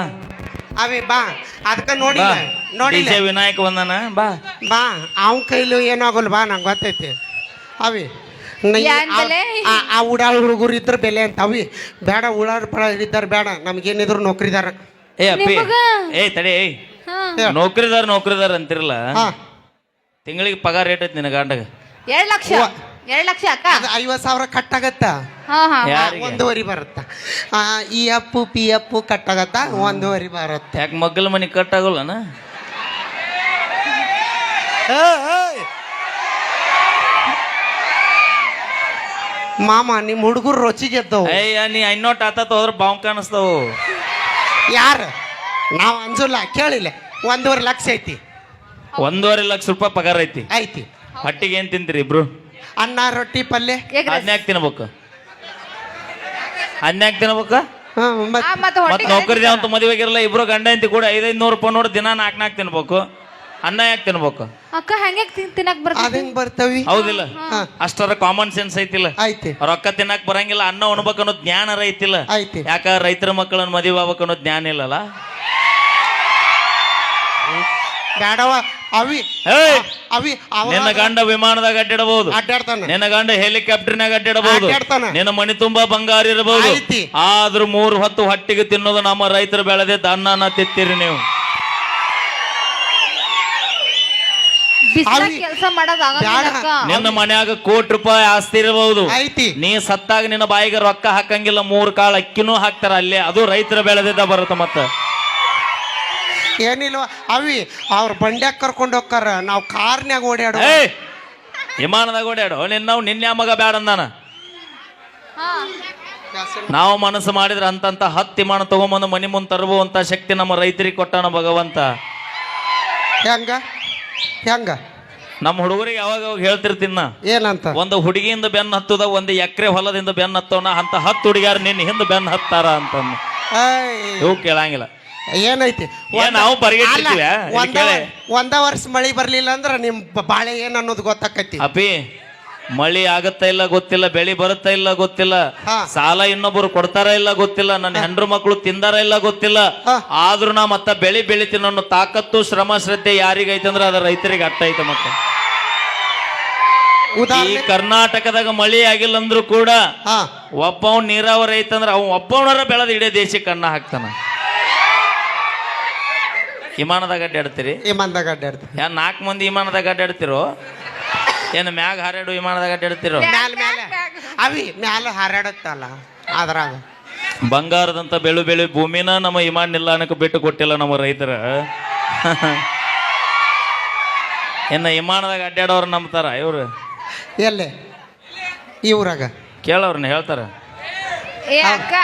ಅವಿ ಬಾ ಅದಕ್ಕ ಬಾ ನೋಡಿಲ್ಲ ನೋಡಿಲ್ಲ DJ ವಿನಾಯಕ ಬಂದನ ಬಾ ಬಾ ಅವನ ಕೈಲೂ ಏನಾಗಲ್ಲ ಬಾ ನಂಗೆ ಗೊತ್ತೈತಿ ಅವಿ ಏನ್ ಬೆಲೆ? ಆ ಉಡಾಳ ಹುಡುಗರು ಇದ್ರ ಬೆಲೆ ಅಂತ ಅವಿ ಬೇಡ ಉಳಾಳ ಪಳ ಇದ್ದಾರ ಬೇಡ ನಮ್ಗೇನಿದ್ರು ನೌಕರಿದಾರ. ಏ ಅಪ್ಪಿ ನಿಮಗ? ಏಯ್ ತಡಿ ಏಯ್ ಹಾ. ನೌಕರಿದಾರ ಅಂತಿರಲ್ಲ ಹಾ ತಿಂಗಳಿಗೆ ಪಗಾರ ರೇಟ್ ಐತಿ ನಿನ್ನ ಗಂಡಗ 2 ಲಕ್ಷ 2 ಲಕ್ಷ ಅಕ್ಕ. ಅದು 50,000 ಕಟ್ಟಾಗತ್ತ. ಹಾ ಹಾ ಯಾರಿಗೆ 1.5 ಬರುತ್ತ. ಈ ಅಪ್ಪು ಪಿ ಅಪ್ಪು ಕಟ್ಟಾಗತ್ತ 1.5 ಬರುತ್ತೆ. ಯಾಕೆ ಮಗ್ಗಲ ಮನಿ ಕಟ್ ಆಗೋಲ್ಲನ? ಮಾಮ ನಿಮ್ಮ ಹುಡುಗರು ರುಚಿಗೆ ಎದ್ದವು. ಅಯ್ಯ ನೀ ಐನೋಟ್ ಆತ ಹೋದ್ರ ಬಾವು ಕಾಣಿಸ್ತಾವು. ಯಾರು ನಾವು ಅಂಜಲ್ಲ ಕೇಳಿಲ್ಲ. 1.5 ಲಕ್ಷ ಐತಿ. 1.5 ಲಕ್ಷ ರೂಪಾಯಿ ಪಗಾರ ಐತಿ. ಐತಿ. ಹೊಟ್ಟಿಗೆ ಏನ್ ತಿಂತೀರಿ ಇಬ್ರು? ಅನ್ನ ರೊಟ್ಟಿ ಪಲ್ಯ. ಅದ್ನ್ಯಾಕ್ ತಿನ್ಬೇಕು? ಅದ್ನ್ಯಾಕ್ ತಿನ್ಬೇಕ? ಮತ್ತೆ ಮತ್ ನೌಕರಿ ಅಂತ ಮದುವೆಗಿರಲ್ಲ ಇಬ್ರು ಗಂಡ ಹೆಂಡತಿ ಕೂಡ 500 ರೂಪಾಯಿ ನೋಡಿ ದಿನ 4 ತಿನ್ಬೇಕು. ಅನ್ನ ಯಾಕೆ ತಿನ್ಬೇಕು? ಅಕ್ಕ ಹೆಂಗೆ ತಿನ್ನಕ್ ಬರ್ತದೆ? ಅದಂಗ್ ಬರ್ತವಿ. ಹೌದಿಲ್ಲ? ಅಷ್ಟರ ಕಾಮನ್ ಸೆನ್ಸ್ ಐತಿಲ್ಲ? ಐತಿ. ರೊಕ್ಕ ತಿನ್ನಕ್ ಬರಂಗಿಲ್ಲ, ಅನ್ನ ಉಣ್ಬೇಕು ಅನ್ನೋ ಜ್ಞಾನ ಐತಿಲ್ಲ? ಐತಿ. ಯಾಕ ರೈತರ ಮಕ್ಕಳನ್ನ ಮದುವೆ ಆಗ್ಬೇಕು ಅನ್ನೋ ಜ್ಞಾನ ಇಲ್ಲಲ್ಲ? ಬೇಡವ ಅವಿ ಏಯ್! ಅವಿ ನಿನ್ನ ಗಂಡ ವಿಮಾನದಾಗ ಅಡ್ಡಿಡಬಹುದು, ಅಡ್ಡಾಡ್ತಾನ. ನಿನ್ನ ಗಂಡ ಹೆಲಿಕಾಪ್ಟರ್ನಾಗ ಅಡ್ಡಿಡಬಹುದು, ಅಡ್ಡಾಡ್ತಾನ. ನಿನ್ನ ಮನಿ ತುಂಬಾ ಬಂಗಾರ ಇರಬಹುದು. ಐತಿ. ಆದ್ರೂ 3 ಹೊತ್ತು ಹೊಟ್ಟಿಗೆ ತಿನ್ನೋದು ನಮ್ಮ ರೈತರು ಬೆಳೆದಿದ್ದ ಅನ್ನನ ತಿತ್ತೀರಿ ನೀವು. ಕೆಲಸ ಮಾಡೋದು ಆಗಂಗಿಲ್ಲ ಅಕ್ಕ. ನಿನ್ನ ಮನ್ಯಾಗ ಕೋಟಿ ರೂಪಾಯಿ ಆಸ್ತಿ ಇರಬಹುದು, ಐತಿ. ನೀ ಸತ್ತಾಗ ನಿನ್ನ ಬಾಯಿಗೆ ರೊಕ್ಕ ಹಾಕಂಗಿಲ್ಲ, 3 ಕಾಳು ಅಕ್ಕಿನೂ ಹಾಕ್ತಾರ ಅಲ್ಲೇ. ಅದು ರೈತರ ಬೆಳೆದಿದ್ದ ಬರುತ್ತ. ಮತ್ತ ಏನಿಲ್ವ ಅವಿ ಅವ್ರ ಬಂಡ್ಯಾಗ ಕರ್ಕೊಂಡು ಹೋಗ್ತಾರ, ನಾವು ಕಾರ್ನ್ಯಾಗ ಓಡಾಡೋ. ಏಯ್! ವಿಮಾನದಾಗ ಓಡಾಡು ನಾವು ನಿನ್ನೆ ಮಗ ಬ್ಯಾಡ ಅಂದಾನ. ಹಾ. ನಾವು ಮನಸ್ಸು ಮಾಡಿದ್ರೆ ಅಂತಂತ 10 ವಿಮಾನ ತಗೊಂಬಂದು ಮನಿ ಮುಂದೆ ತರುವಂತ ಶಕ್ತಿ ನಮ್ಮ ರೈತರಿಗೆ ಕೊಟ್ಟಾನ ಭಗವಂತ. ಹೆಂಗ ಹೆಂಗ ನಮ್ಮ ಹುಡುಗರಿಗೆ ಯಾವಾಗ ಹೇಳ್ತಿರ್ತೀನ ನಾ, ಏನಂತ? ಒಂದು ಹುಡುಗಿಯಿಂದ ಬೆನ್ನ ಹತ್ತದ, ಒಂದು ಎಕರೆ ಹೊಲದಿಂದ ಬೆನ್ನ ಹತ್ತವನ ಅಂತ 10 ಹುಡುಗಿಯಾರು ನಿನ್ನ ಹಿಂದೆ ಬೆನ್ನ ಹತ್ತಾರ ಅಂತಂದು ಇವು ಕೇಳಂಗಿಲ್ಲ. ಏನೈತಿ ನಾವು ಬರಿಗಿಟ್ಟಿದ್ವಿ. ಒಂದ ವರ್ಷ ಮಳಿ ಬರ್ಲಿಲ್ಲ ಅಂದ್ರ ನಿಮ್ ಬಾಳೆ ಏನ್ ಅನ್ನೋದು ಗೊತ್ತಾಕೈತಿ. ಅಪಿ ಮಳಿ ಆಗತ್ತಾ ಇಲ್ಲ ಗೊತ್ತಿಲ್ಲ, ಬೆಳಿ ಬರುತ್ತಾ ಇಲ್ಲ ಗೊತ್ತಿಲ್ಲ, ಹಾ. ಸಾಲ ಇನ್ನೊಬ್ಬರು ಕೊಡ್ತಾರ ಇಲ್ಲ ಗೊತ್ತಿಲ್ಲ, ನನ್ನ ಹೆಂಡ್ರು ಮಕ್ಕಳು ತಿಂದಾರ ಇಲ್ಲ ಗೊತ್ತಿಲ್ಲ. ಹಾ. ಆದ್ರೂ ನಾ ಮತ್ತ ಬೆಳಿತೀನಿ ಅನ್ನೋ ತಾಕತ್ತು ಶ್ರಮ ಶ್ರದ್ಧೆ ಯಾರಿಗೈತೆ ಅಂದ್ರೆ ಅದ ರೈತರಿಗೆ ಅಟ್ಟ ಐತೆ. ಮತ್ತೆ ಈ ಉದಾಹರಣೆ ಕರ್ನಾಟಕದಾಗ ಮಳಿ ಆಗಿಲ್ಲ ಅಂದ್ರು ಕೂಡ ಹಾ ಒಬ್ಬವ್ ನೀರಾವರಿ ಐತಂದ್ರ ಅವ್ ಒಬ್ಬವನರ ಬೆಳೆದ ಇಡೀ ದೇಶಕ್ಕೆ ಅನ್ನ ಹಾಕ್ತಾನ. ವಿಮಾನದಾಗ ಅಡ್ಡಾಡ್ತೀರಿ? ವಿಮಾನದಾಗ ಅಡ್ಡಾಡ್ತೀವಿ. 4 ಮಂದಿ ವಿಮಾನದಾಗ ಅಡ್ಡಾಡ್ತಿರೋ ಏನು ಮ್ಯಾಗ ಹಾರಾಡು ವಿಮಾನದಾಗ ಅಡ್ಡಾಡ್ತಿರೋ? ಮ್ಯಾಲ ಮ್ಯಾಲ ಅವಿ ಮ್ಯಾಲ ಹಾರಾಡತ್ತಲ್ಲ ಅದ್ರಾಗ ಬಂಗಾರದಂತ ಬೆಳು ಭೂಮಿನ ನಮ್ಮ ವಿಮಾನ ನಿಲ್ದಾಣಕ್ಕೆ ಬಿಟ್ಟು ಕೊಟ್ಟಿಲ್ಲ ನಮ್ಮ ರೈತರ. ಇನ್ನು ವಿಮಾನದಾಗ ಅಡ್ಡಾಡೋರು ನಂಬ್ತಾರ ಇವ್ರು? ಎಲ್ಲೇ ಈ ಊರಾಗ ಕೇಳವ್ರನ್ನ ಹೇಳ್ತಾರ. ಏ ಅಕ್ಕ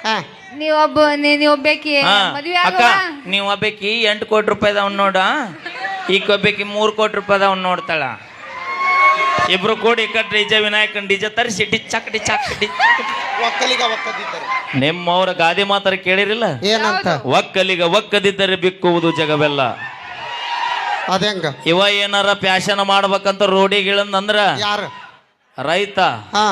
ಹಾ ನೀವೊಬ್ಬೇಕಿ ಮದ್ವೆ ಅಕ್ಕ ಆಗವ? ನೀವು ಒಬ್ಬಾಕಿ 8 ಕೋಟಿ ರೂಪಾಯಿದವ್ ನೋಡ, ಈಗ ಒಬ್ಬಾಕಿ 3 ಕೋಟಿ ರೂಪಾಯಿದವ್ ನೋಡ್ತಾಳ. ಇಬ್ರು ಕೂಡಿ ಡಿಜೆ ವಿನಾಯಕನ್ ಡಿಜೆ ತರಿಸಿ ಡಿಚ್ಚಾಕ್ ಡಿಚ್ಚಾಕ್ ಒಕ್ಕಲಿಗ ಒಕ್ಕದಿದ್ದಾರೆ. ನಿಮ್ಮವ್ರ ಗಾದಿ ಮಾತಾರ ಕೇಳಿರಿಲ್ಲ? ಏನಂತ? ಒಕ್ಕಲಿಗ ಒಕ್ಕದಿದ್ದರೆ ಬಿಕ್ಕುವುದು ಜಗವೆಲ್ಲ. ಅದೇಂಗ ಇವ ಏನಾರ ಪ್ಯಾಶನ್ ಮಾಡ್ಬೇಕಂತ ರೋಡಿಗಿಳಂದ್ರ ಯಾರು? ರೈತ ಹಾ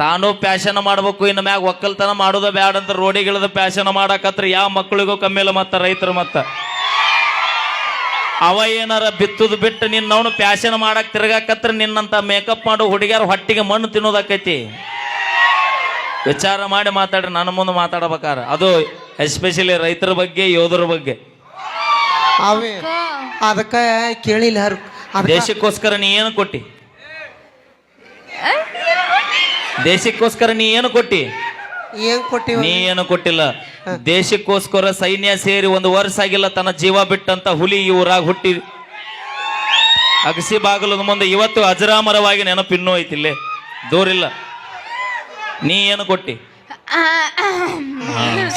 ತಾನು ಪ್ಯಾಶನ್ ಮಾಡ್ಬೇಕು, ಇನ್ನು ಮ್ಯಾಗ ಒಕ್ಕಲ್ತನ ಮಾಡೋದ ಬ್ಯಾಡ ಅಂತ ರೋಡಿಗಿಳದ ಪ್ಯಾಶನ್ ಮಾಡಕತ್ರ ಯಾವ ಮಕ್ಕಳಿಗೂ ಕಮ್ಮಿ ಇಲ್ಲ. ಮತ್ತ ರೈತರು ಮತ್ತ ಅವ ಏನಾರ ಬಿತ್ತುದು ಬಿಟ್ಟು ನಿನ್ನವನು ಪ್ಯಾಶನ್ ಮಾಡಕ್ ತಿರ್ಗಾಕತ್ರ ನಿನ್ನಂತ ಮೇಕಪ್ ಮಾಡೋ ಹುಡುಗಿಯರ ಹೊಟ್ಟಿಗೆ ಮಣ್ಣು ತಿನ್ನೋದಾಕೈತಿ. ವಿಚಾರ ಮಾಡಿ ಮಾತಾಡ್ರಿ. ನನ್ನ ಮುಂದೆ ಮಾತಾಡ್ಬೇಕಾರ ಅದು ಎಸ್ಪೆಷಲಿ ರೈತರ ಬಗ್ಗೆ, ಯೋಧರ ಬಗ್ಗೆ. ಅವೇ ಅದಕ್ಕ ಕೇಳಿಲ್ಲ. ದೇಶಕ್ಕೋಸ್ಕರ ನೀ ಏನು ಕೊಟ್ಟಿ? ದೇಶಕ್ಕೋಸ್ಕರ ನೀ ಏನು ಕೊಟ್ಟಿ? ಏನ್ ಕೊಟ್ಟಿವಿ? ನೀ ಏನು ಕೊಟ್ಟಿಲ್ಲ. ದೇಶಕ್ಕೋಸ್ಕರ ಸೈನ್ಯ ಸೇರಿ 1 ವರ್ಷ ಆಗಿಲ್ಲ ತನ್ನ ಜೀವ ಬಿಟ್ಟಂತ ಹುಲಿ ಈ ಊರಾಗ ಹುಟ್ಟಿ ಅಗಸಿ ಬಾಗಲದ ಮುಂದೆ ಇವತ್ತು ಅಜರಾಮರವಾಗಿ ನೆನಪಿನ್ನೂ ಐತಿಲ್ಲೇ, ದೂರಿಲ್ಲ. ನೀ ಏನು ಕೊಟ್ಟಿ?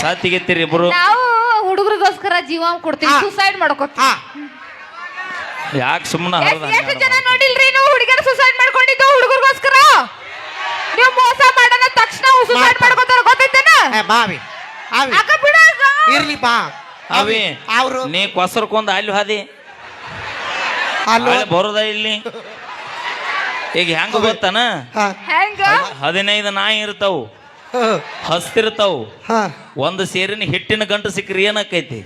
ಸಾತಿಗೆತ್ತೀರಿ ಇಬ್ರು. ನಾವು ಹುಡುಗರಿಗೋಸ್ಕರ ಜೀವ ಕೊಡ್ತೀವಿ, ಸುಸೈಡ್ ಮಾಡ್ಕೋತೀವಿ. ಯಾಕೆ ಸುಮ್ಮನೆ ಎಷ್ಟು ಜನ ನೋಡಿಲ್ರಿ ನೀವು ಹುಡುಗರು ಸುಸೈಡ್ ಮಾಡ್ಕೊಂಡಿದ್ದು ಹುಡುಗರಿಗೋಸ್ಕರ? ನೀವು ಮೋಸ ಮಾಡೋಣ ತಕ್ಷಣ ಸುಸೈಡ್ ಮಾಡ್ಕೋತಾರ ಗೊತ್ತೈತೇನ? ಬಾವಿ ಅವಿ ಅಕ್ಕ ಬಿಡ ಇರ್ಲಿ ಬಾ ಅವಿ ಅವ್ರು ನೀ ಕೊಸರ್ಕೊಂಡ್ ಅಲ್ಲಿ ಹಾದಿ ಅಲ್ಲೋ ಬರೋದ ಇಲ್ಲಿ. ಈಗ ಹೆಂಗ ಗೊತ್ತಾನ? ಹೆಂಗ 15 ನಾಯಿ ಇರ್ತಾವು, ಹಸ್ತಿರ್ತಾವು. ಒಂದು ಸೇರಿನ ಹಿಟ್ಟಿನ ಗಂಟು ಸಿಕ್ಕ್ರಿ ಏನಕ್ಕೈತಿ?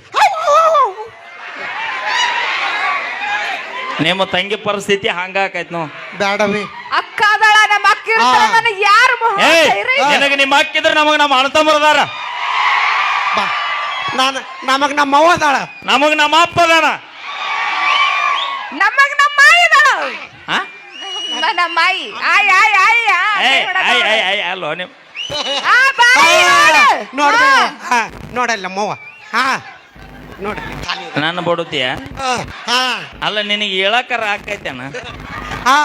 ನಿಮ್ಮ ತಂಗಿ ಪರಿಸ್ಥಿತಿ ಹಂಗಾಕೈತಿ ನಾವು. ಬ್ಯಾಡವಿ ಅಕ್ಕ ಅದಳ ನಮ್ಮ ಅಕ್ಕ ಇರ್ತಾರ ನನಗೆ ಯಾರು ನಿನಗೆ ನಿಮ್ಮ ಹಾಕಿದ್ರೆ ನಮಗ್ ನಮ್ಮ ಅಣ್ಣ ತಮ್ಮರದಾರ, ಬಾ ನಮಗ್ ನಮ್ಮ ಅವ್ವ ಅದಾಳ, ನಮಗ್ ನಮ್ಮ ಅಪ್ಪ ಅದಾನ. ನಮಗ್ ನಮ್ಮ ಮಾಯಿ ಅದಾಳ. ನಮ್ಮ ಮಾಯಿ ಆಯ್ ಆಯ್ ಆಯ್ ಅಲ್ಲೋ ನಿಮ್ ನೋಡ್ರಿ ನೋಡಲ್ಲ ನಮ್ಮವ್ವ. ಹಾ ನೋಡ್ರಿ ನನ್ನ ಬಡುತ್ತೀಯ ಹಾ ಅಲ್ಲ, ನಿನಗೆ ಹೇಳಕರ ಆಕೈತೇನ? ಹಾ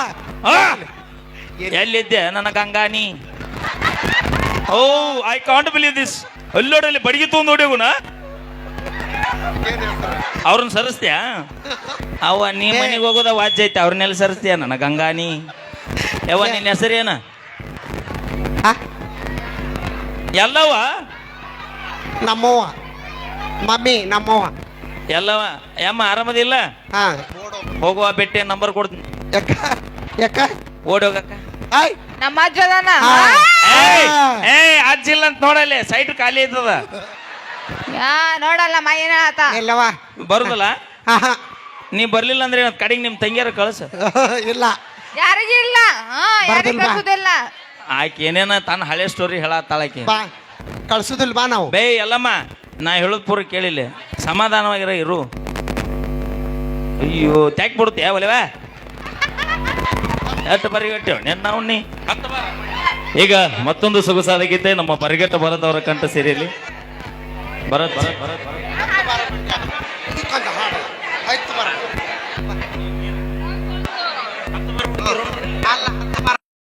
ಎಲ್ಲಿದ್ದೆ ನನ್ನ ಗಂಗಾನಿ? ಓ ಐ ಕಾಂಟ್ ಬಿಲೀವ್ ದಿಸ್. ಅಲ್ಲೋಡಲ್ಲಿ ಬಡಿಗೆ ತೊಗೊಂಡು ನೋಡ್ಯವನ ಅವ್ರನ್ನ ಸರಿಸ್ತೀಯ? ಅವ ನೀ ಮನೆಗೆ ಹೋಗೋದ ವಾಜ್ಯ ಐತೆ, ಅವ್ರನ್ನೆಲ್ಲ ಸರಿಸ್ತೀಯ ನನ್ನ ಗಂಗಾನಿ? ಯಾವ ನಿನ್ನ ಹೆಸರೇನ? ಎಲ್ಲವ ನಮ್ಮವ್ವ ಮಮ್ಮಿ ನಮ್ಮವ್ವ ಎಲ್ಲವ. ಯಮ್ಮ ಆರಾಮದಿಲ್ಲ? ಹಾ ಹೋಗುವ ಬೆಟ್ಟೆ ನಂಬರ್ ಕೊಡ್ತೀನಿ, ಯಾಕ ಯಾಕ ಓಡಿ ಹೋಗಕ್ಕ. ಆಯ್ ನಮ್ಮ ಅಜ್ಜ ಅದಾನ. ಅಜ್ಜಿಲ್ಲ ಅಂತ ನೋಡಲ್ಲ, ಸೈಟ್ ಖಾಲಿ ಐತದ. ನೋಡಲ್ಲ ಮಾಯಿನ ಆತ ಎಲ್ಲವ ಬರುದಲ್ಲ? ಹಾ ಹಾ ನೀ ಬರ್ಲಿಲ್ಲ ಅಂದ್ರೆ ಕಡೆಗೆ ನಿಮ್ ತಂಗಿಯಾರ ಕಳ್ಸ. ಇಲ್ಲ ಯಾರಿಗೂ ಇಲ್ಲ, ಯಾರಿಗೂ ಬರ್ದಿಲ್ವಾ? ಕಳ್ಸುದಿಲ್ಲ. ಆಕೆ ಏನೇನ ತನ್ನ ಹಳೆ ಸ್ಟೋರಿ ಹೇಳತ್ತಾಳಾಕಿ. ಬಾ ಕಳ್ಸುದಿಲ್ ಬಾ ನಾವು. ಬೇ ಎಲ್ಲಮ್ಮ, ನಾ ಹೇಳೋದ್ ಪೂರ ಕೇಳಿಲ್ಲ, ಸಮಾಧಾನವಾಗಿರ ಇರು. ಅಯ್ಯೋ ತ್ಯಾಕ್ ಬಿಡುತ್ತೆ ಒಲೆವ ಎಷ್ಟು ಬರಿಗಟ್ಟೆ ನಾವು ನೀ. ಈಗ ಮತ್ತೊಂದು ಸೊಗಸಾದ ಗೀತೆ ನಮ್ಮ ಪರಿಗಟ್ಟ ಭರತ್ ಅವರ ಕಂಠ ಸೇರಿಯಲ್ಲಿ. ಭರತ್ ಭರತ್ ಭರತ್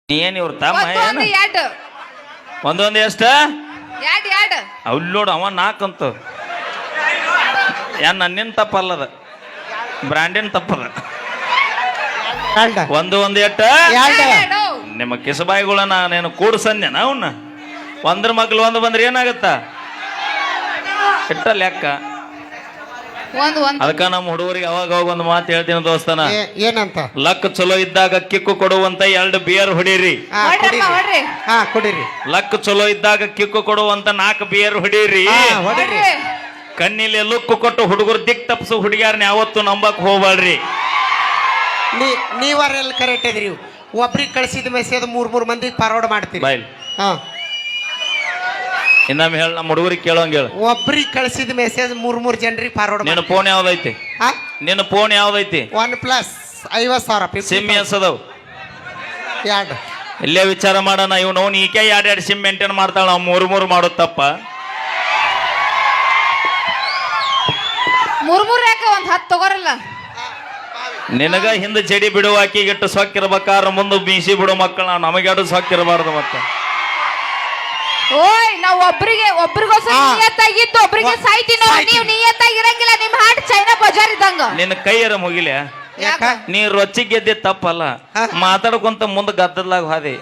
ಏನ್ ಇವ್ರ ತಮ್ಮ ಒಂದು ಎರಡು ಒಂದೊಂದು ಎಷ್ಟ ಎರಡು ಅವ್ಲೋಡು ಅವ ನಾಲ್ಕಂತ ಏನ್ ನನ್ನಿನ್ ತಪ್ಪಲ್ಲದ, ಬ್ರ್ಯಾಂಡಿನ ತಪ್ಪದ. ಒಂದು ಎಟ್ಟ ಎರಡು ನಿಮ್ಮ ಕಿಸಬಾಯಿಗಳನ್ನ ನಾನು ಕೂಡ್ಸನ್ಯನ ಅವನ್ನ. ಒಂದ್ರ ಮಗ್ಲು ಒಂದು ಬಂದ್ರೆ ಏನಾಗತ್ತ? ಇಟ್ಟ ಲೆಕ್ಕ. ಒಂದು ಅದಕ್ಕ ನಮ್ಮ ಹುಡುಗರಿಗೆ ಅವಾಗ ಅವಾಗ ಒಂದು ಮಾತು ಹೇಳ್ತೀನಿ ದೋಸ್ತನ, ಏನಂತ? ಲಕ್ ಚಲೋ ಇದ್ದಾಗ ಕಿಕ್ಕು ಕೊಡುವಂತ 2 ಬಿಯರ್ ಹೊಡೀರಿ. ಹಾ ಕೊಡಿರಿ. ಲಕ್ ಚಲೋ ಇದ್ದಾಗ ಕಿಕ್ಕು ಕೊಡುವಂತ 4 ಬಿಯರ್ ಹೊಡೀರಿ. ಹೊಡಿರಿ. ಕಣ್ಣಿಲೆ ಲುಕ್ಕು ಕೊಟ್ಟು ಹುಡುಗರು ದಿಕ್ ತಪ್ಸು ಹುಡುಗಿಯಾರನ್ನ ಯಾವತ್ತು ನಂಬಕ್ ಹೋಗ್ಬಾಳ್ರಿ. ನೀವರೆಲ್ಲ ಕರೆಕ್ಟ್ ಇದ್ರಿ. ಒಬ್ರಿಗೆ ಕಳಿಸಿದ ಮೆಸೇಜ್ 3 ಮಂದಿಗೆ ಫಾರ್ವರ್ಡ್ ಮಾಡ್ತೀರಿ. ಬಾಯ್ ಹಾ ಇನ್ನೊಮ್ಮೆ ಹೇಳ, ನಮ್ಮ ಹುಡುಗರಿಗೆ ಕೇಳೋಂಗ ಹೇಳ. ಒಬ್ರಿಗೆ ಕಳಿಸಿದ ಮೆಸೇಜ್ 3 ಜನರಿಗೆ ಫಾರ್ವರ್ಡ್ ನಿನ್ನ ಫೋನ್ ಯಾವ್ದೈತಿ? ನಿನ್ನ ಫೋನ್ ಯಾವ್ದೈತಿ? OnePlus 50,000 ಸಿಮ್ ಎಸ್ ಅದಾವ? ಎರಡು. ಇಲ್ಲೇ ವಿಚಾರ ಮಾಡೋಣ. ಇವ್ ನೋನ್ ಈಕೆ 2 ಸಿಮ್ ಮೇಂಟೈನ್ ಮಾಡ್ತಾಳ, ನಾವು 3 ಮಾಡೋದ್ ತಪ್ಪ? 3 ಯಾಕೆ ಒಂದ್ 10 ತಗೋರಲ್ಲ. ನಿನಗ ಹಿಂದೆ ಜಡಿ ಬಿಡುವ ಆಕಿಗಿಟ್ಟು ಸೊಕ್ಕಿರ್ಬೇಕಾರ, ಮುಂದೆ ಬೀಸಿ ಬಿಡೋ ಮಕ್ಕಳು ನಾವು ನಮಗೆರಡು ಸೊಕ್ಕಿರಬಾರ್ದು. ಮತ್ತೆ ಓಯ್ ನಾವ್ ಒಬ್ರಿಗೋಸ್ಕರ ನಿಯತ್ತಾಗಿದ್ದು ಒಬ್ರಿಗೆ ಸಾಯ್ತೀನೋ, ನೀವು ನಿಯತ್ತಾಗಿರಂಗಿಲ್ಲ. ನಿಮ್ ಹಾಟ್ ಚೈನಾ ಬಜಾರ್ ಇದ್ದಂಗ. ನಿನ್ನ ಕೈಯರ ಮುಗಿಲ, ಯಾಕ? ನೀ ರೊಚ್ಚಿ ಗೆದ್ದೆ ತಪ್ಪಲ್ಲ, ಮಾತಾಡ್ಕೊಂತ ಮುಂದೆ ಗದ್ದಲಾಗ ಹಾದಿ